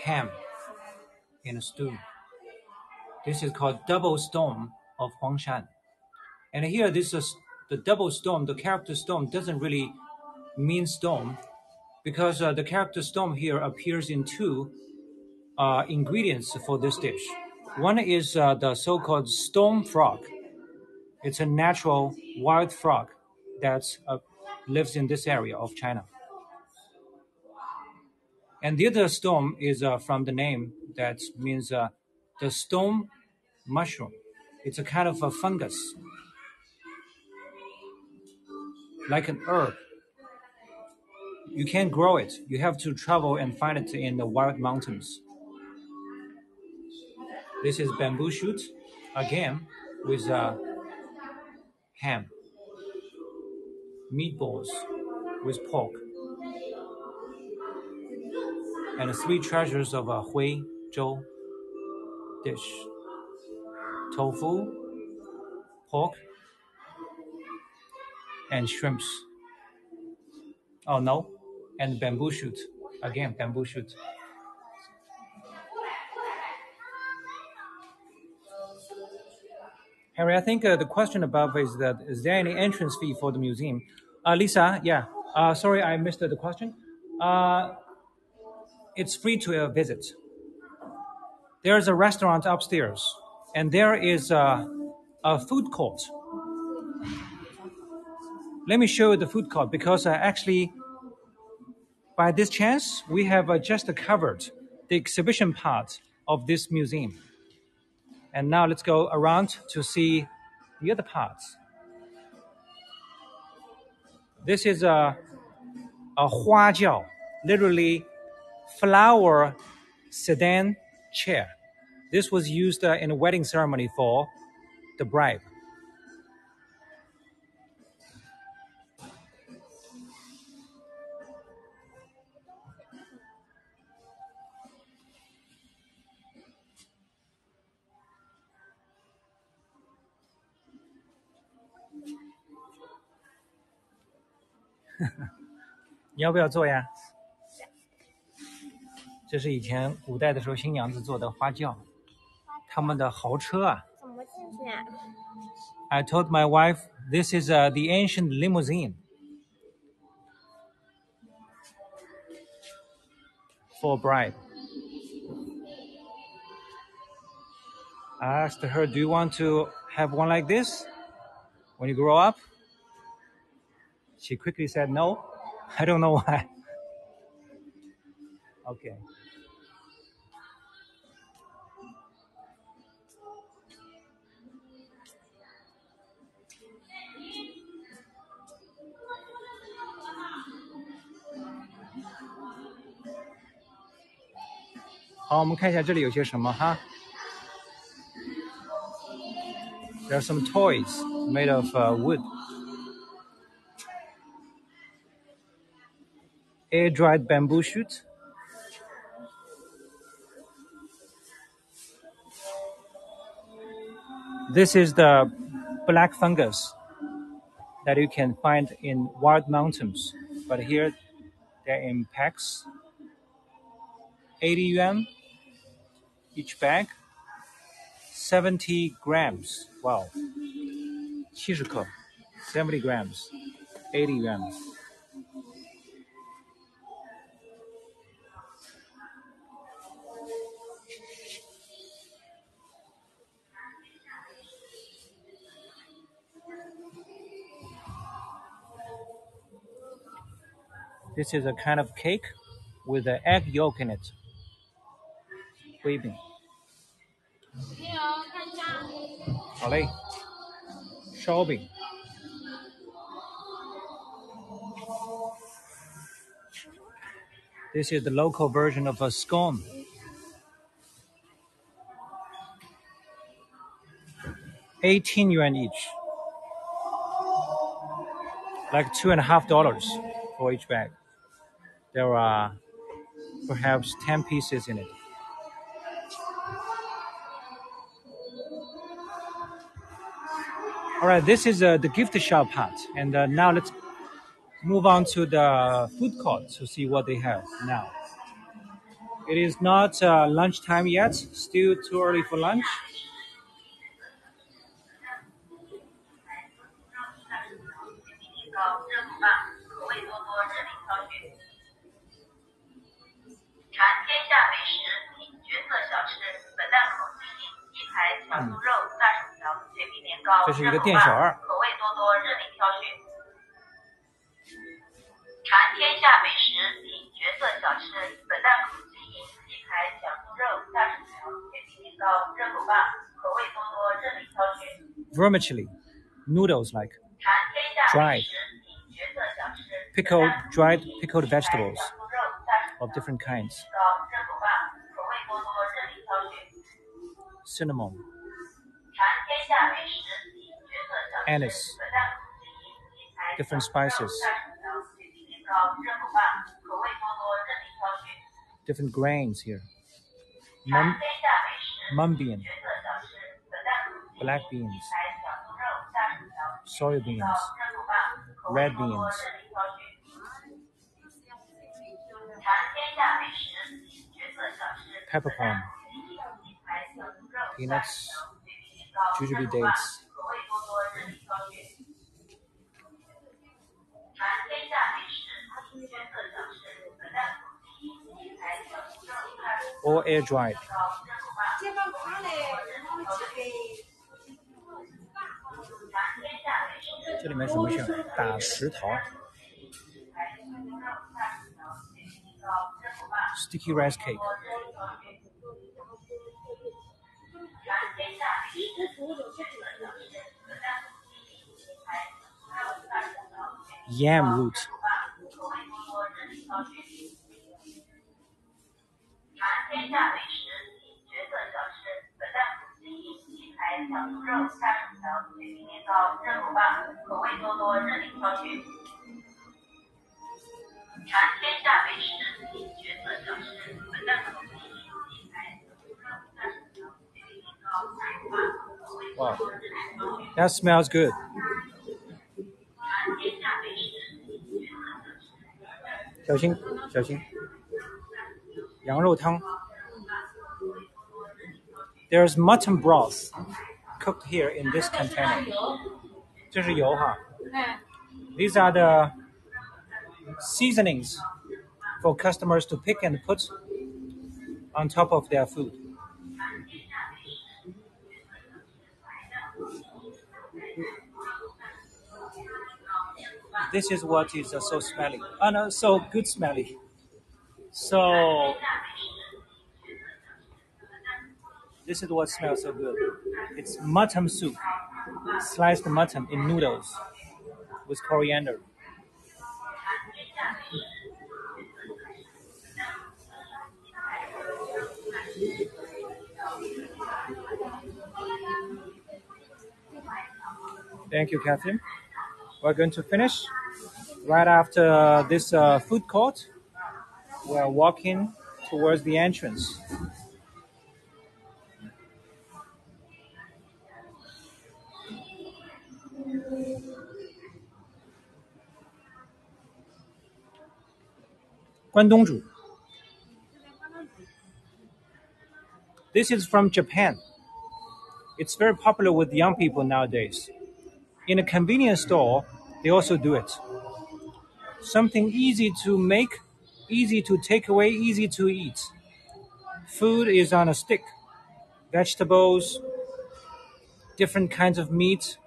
ham in a stew. This is called double stone of Huangshan. And here, this is the double stone. The character stone doesn't really mean stone, because the character stone here appears in two ingredients for this dish. One is the so-called stone frog. It's a natural wild frog that lives in this area of China. And the other stone is from the name that means the stone mushroom. It's a kind of a fungus, like an herb. You can't grow it. You have to travel and find it in the wild mountains. This is bamboo shoot, again, with ham, meatballs with pork, and the three treasures of a Hui Zhou dish: tofu, pork, and shrimps. Oh no, and bamboo shoot. Again, bamboo shoot. Harry, I think the question above is that is there any entrance fee for the museum? Lisa, yeah. Sorry, I missed the question. It's free to visit. There's a restaurant upstairs, and there is a food court. Let me show you the food court, because actually, by this chance, we have just covered the exhibition part of this museum. And now let's go around to see the other parts. This is a huajiao, literally flower sedan chair. This was used in a wedding ceremony for the bride. 你要不要做呀？这是以前古代的时候新娘子坐的花轿，他们的豪车啊。怎么进去啊？ I told my wife this is the ancient limousine for a bride. I asked her, do you want to have one like this when you grow up? She quickly said no. I don't know why. Okay. 好，我们看一下这里有些什么哈。There are some toys made of wood. Air-dried bamboo shoot. This is the black fungus that you can find in wild mountains. But here, they're in packs. 80 yuan each bag. 70 grams. Wow. 70克 70 grams. 80 yuan. This is a kind of cake with an egg yolk in it. 微饼。好嘞，烧饼。This is the local version of a scone. 18 yuan each. Like $2.50 for each bag. There are perhaps 10 pieces in it. All right, this is the gift shop part. And now let's move on to the food court to see what they have now. It is not lunchtime yet, still too early for lunch. This is a 店小二。口味多多，任您挑选。尝天下美食，品绝色小吃，本档口基因鸡排、小酥肉、大薯条、甜品年糕、热狗棒，口味多多，任您挑选。Vermicelli, noodles like dried, dried pickled vegetables of different kinds. Cinnamon, anise, different spices, different grains here. Mung bean, black beans, soybeans, red beans. Peppercorn, peanuts, jujube dates. All air dried. 这里面什么馅？打石桃 ，sticky rice cake. Yam root. Wow, that smells good. 小心小心。羊肉汤。There's mutton broth cooked here in this container. 这是油哈。These are the seasonings for customers to pick and put on top of their food. This is what is so smelly. Oh no, so good smelly. So this is what smells so good. It's mutton soup, sliced mutton in noodles with coriander. Thank you, Catherine. We're going to finish right after this food court. We're walking towards the entrance. Guandongzhu. This is from Japan. It's very popular with young people nowadays. In a convenience store, they also do it. Something easy to make, easy to take away, easy to eat. Food is on a stick. Vegetables, different kinds of meat,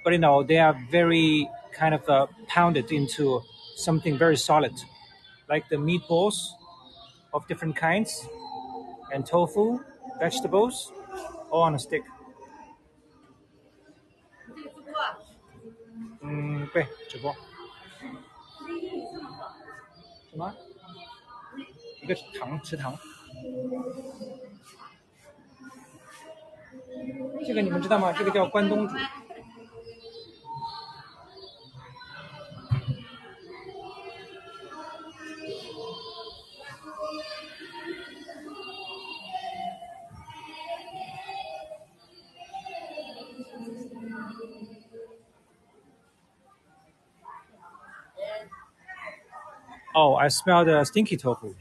but they are very kind of pounded into something very solid, like the meatballs of different kinds and tofu, vegetables, all on a stick. 对，直播。什么？一个池塘。这个你们知道吗？这个叫关东煮。Oh, I smell the stinky tofu.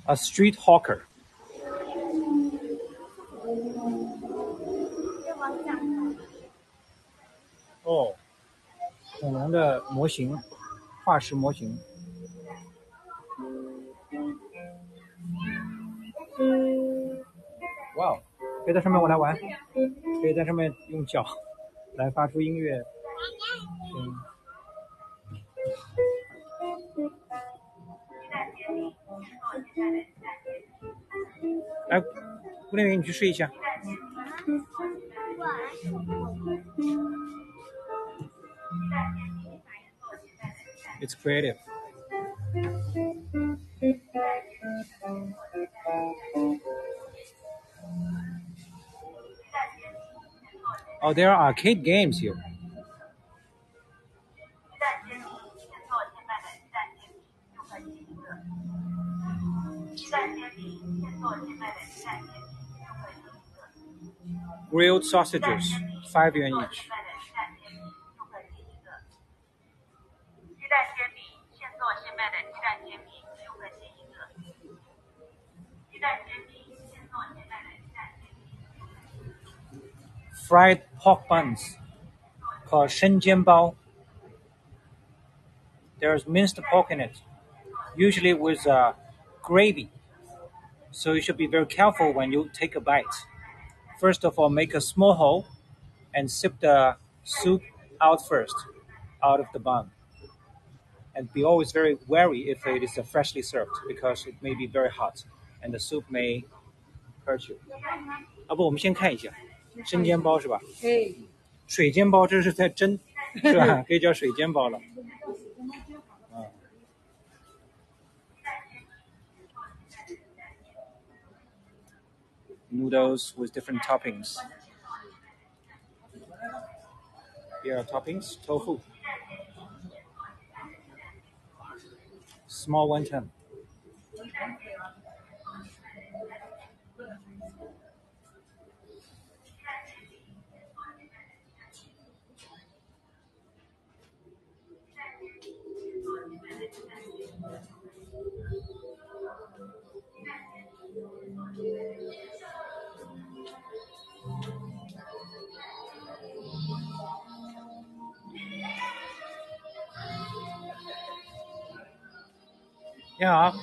A street hawker. 哦，恐龙的模型，化石模型。哇哦，可以在上面我来玩，可以在上面用脚来发出音乐声音。来，顾连云，你去试一下。It's creative. Oh, there are arcade games here. Grilled sausages, 5 yuan each. Fried pork buns called shengjianbao. There's minced pork in it, usually with gravy. So you should be very careful when you take a bite. First of all, make a small hole and sip the soup out first, out of the bun. And be always very wary if it is freshly served because it may be very hot and the soup may hurt you. 不，我们先看一下生煎包是吧？水煎包这是在蒸，是吧？可以叫水煎包了。Noodles with different toppings. Here are toppings: tofu, small wonton, 你好，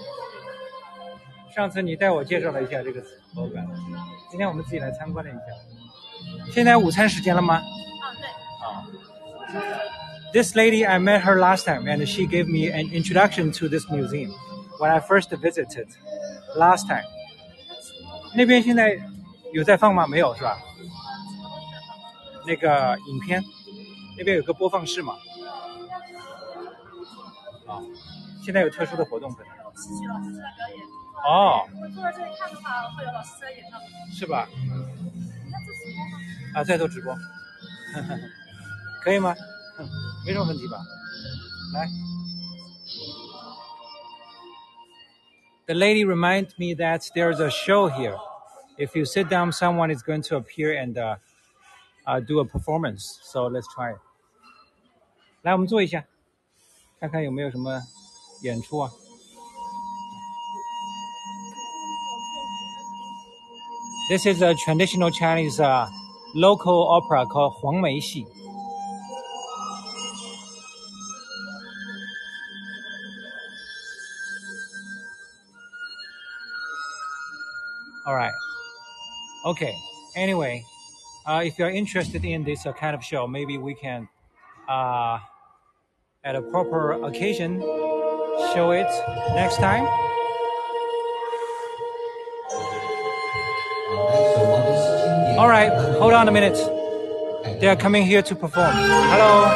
上次你带我介绍了一下这个博物馆，今天我们自己来参观了一下。现在午餐时间了吗？对。This lady, I met her last time, and she gave me an introduction to this museum when I first visited last time. 那边现在有在放吗？没有是吧？那个影片那边有个播放室嘛？现在有特殊的活动可能。戏曲老师在表演。哦。如果坐在这里看的话，会有老师在演唱。是吧？你在做直播吗？在做直播。可以吗？没什么问题吧？来。The lady reminded me that there's a show here. If you sit down, someone is going to appear and do a performance. So let's try it. 来，我们坐一下，看看有没有什么演出啊。This is a traditional Chinese local opera called Huangmeixi. All right. Okay. Anyway, if you're interested in this kind of show, maybe we can, at a proper occasion, show it next time. All right. Hold on a minute. They are coming here to perform. Hello.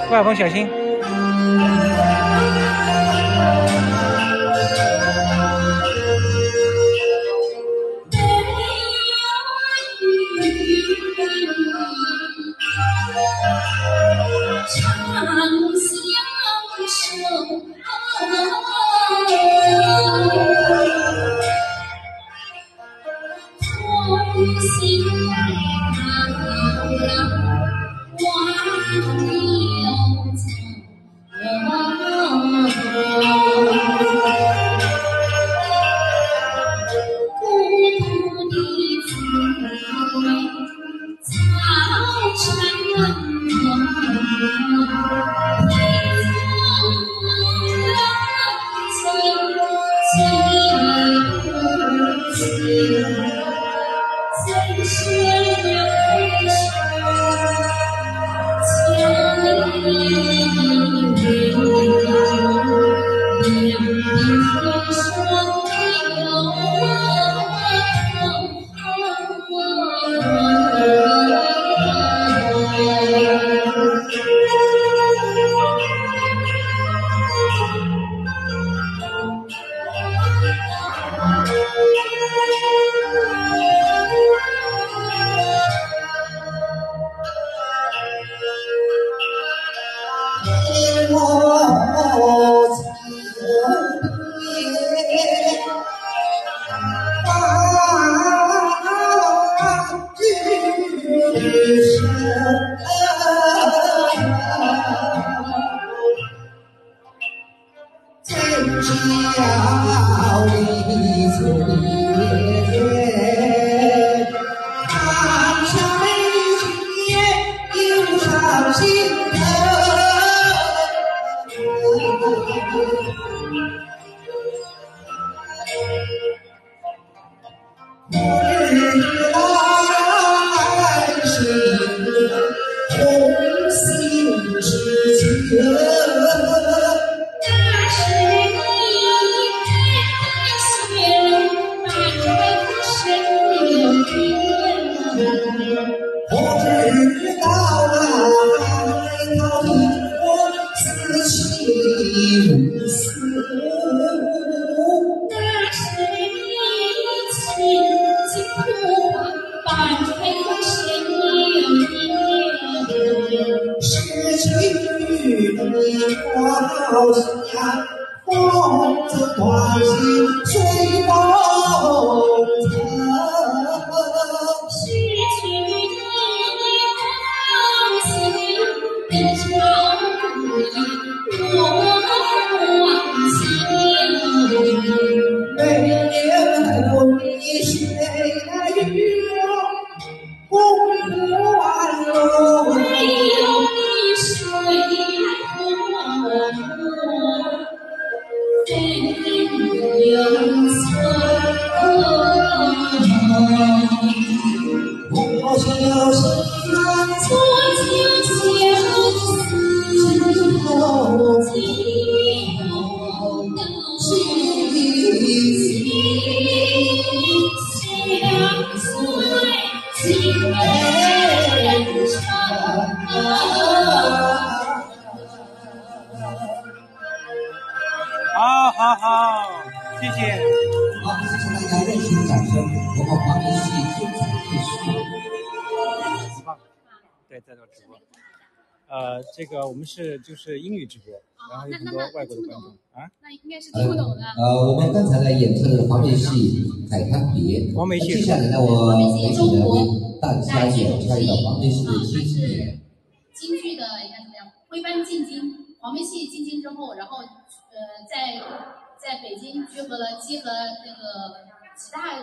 郭晓峰，小心。好好好，谢谢。好，谢谢大家热情掌声，我们黄梅戏精彩继续。对，在这直播。这个我们就是英语直播，然后有很多外国的观众啊。那应该是听不懂的。我们刚才呢演出的黄梅戏《海滩别》，黄梅戏。接下来呢，我们呢为大家演唱一个黄梅戏的京剧。京剧的应该怎么样？徽班进京，黄梅戏进京之后，然后在北京结合那个其他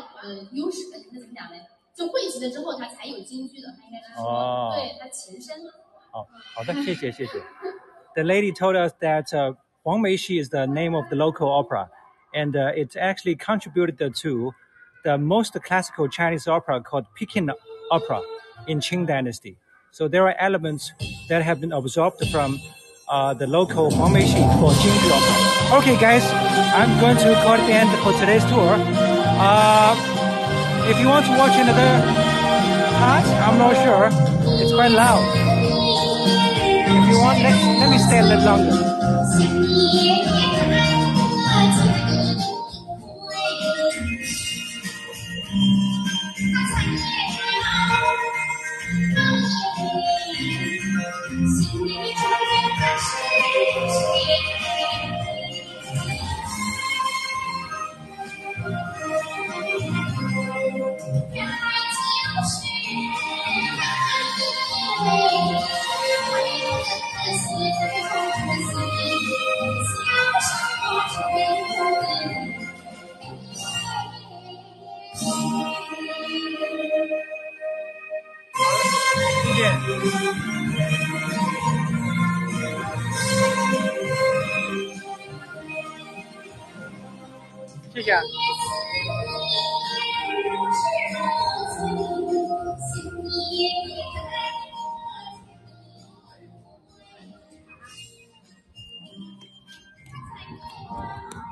优势，那怎么讲呢？就汇集了之后，它才有京剧的，它应该是说，对它前身。好的，谢谢。The lady told us that Huangmeixi is the name of the local opera, and it actually contributed to the most classical Chinese opera called Peking opera in Qing Dynasty. So there are elements that have been absorbed from the local Huangmeixi for Jingju opera. Okay, guys, I'm going to call it the end for today's tour. If you want to watch another part, I'm not sure. It's quite loud. If you want, let me stay a little longer.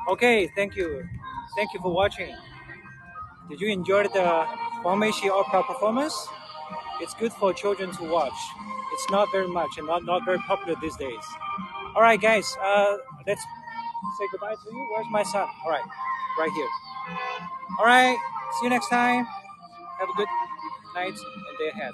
Okay, thank you. Thank you for watching. Did you enjoy the Huangmeixi opera performance? It's good for children to watch. It's not very much and not very popular these days. All right, guys, let's say goodbye to you. Where's my son? All right here. All right, see you next time. Have a good night and day ahead.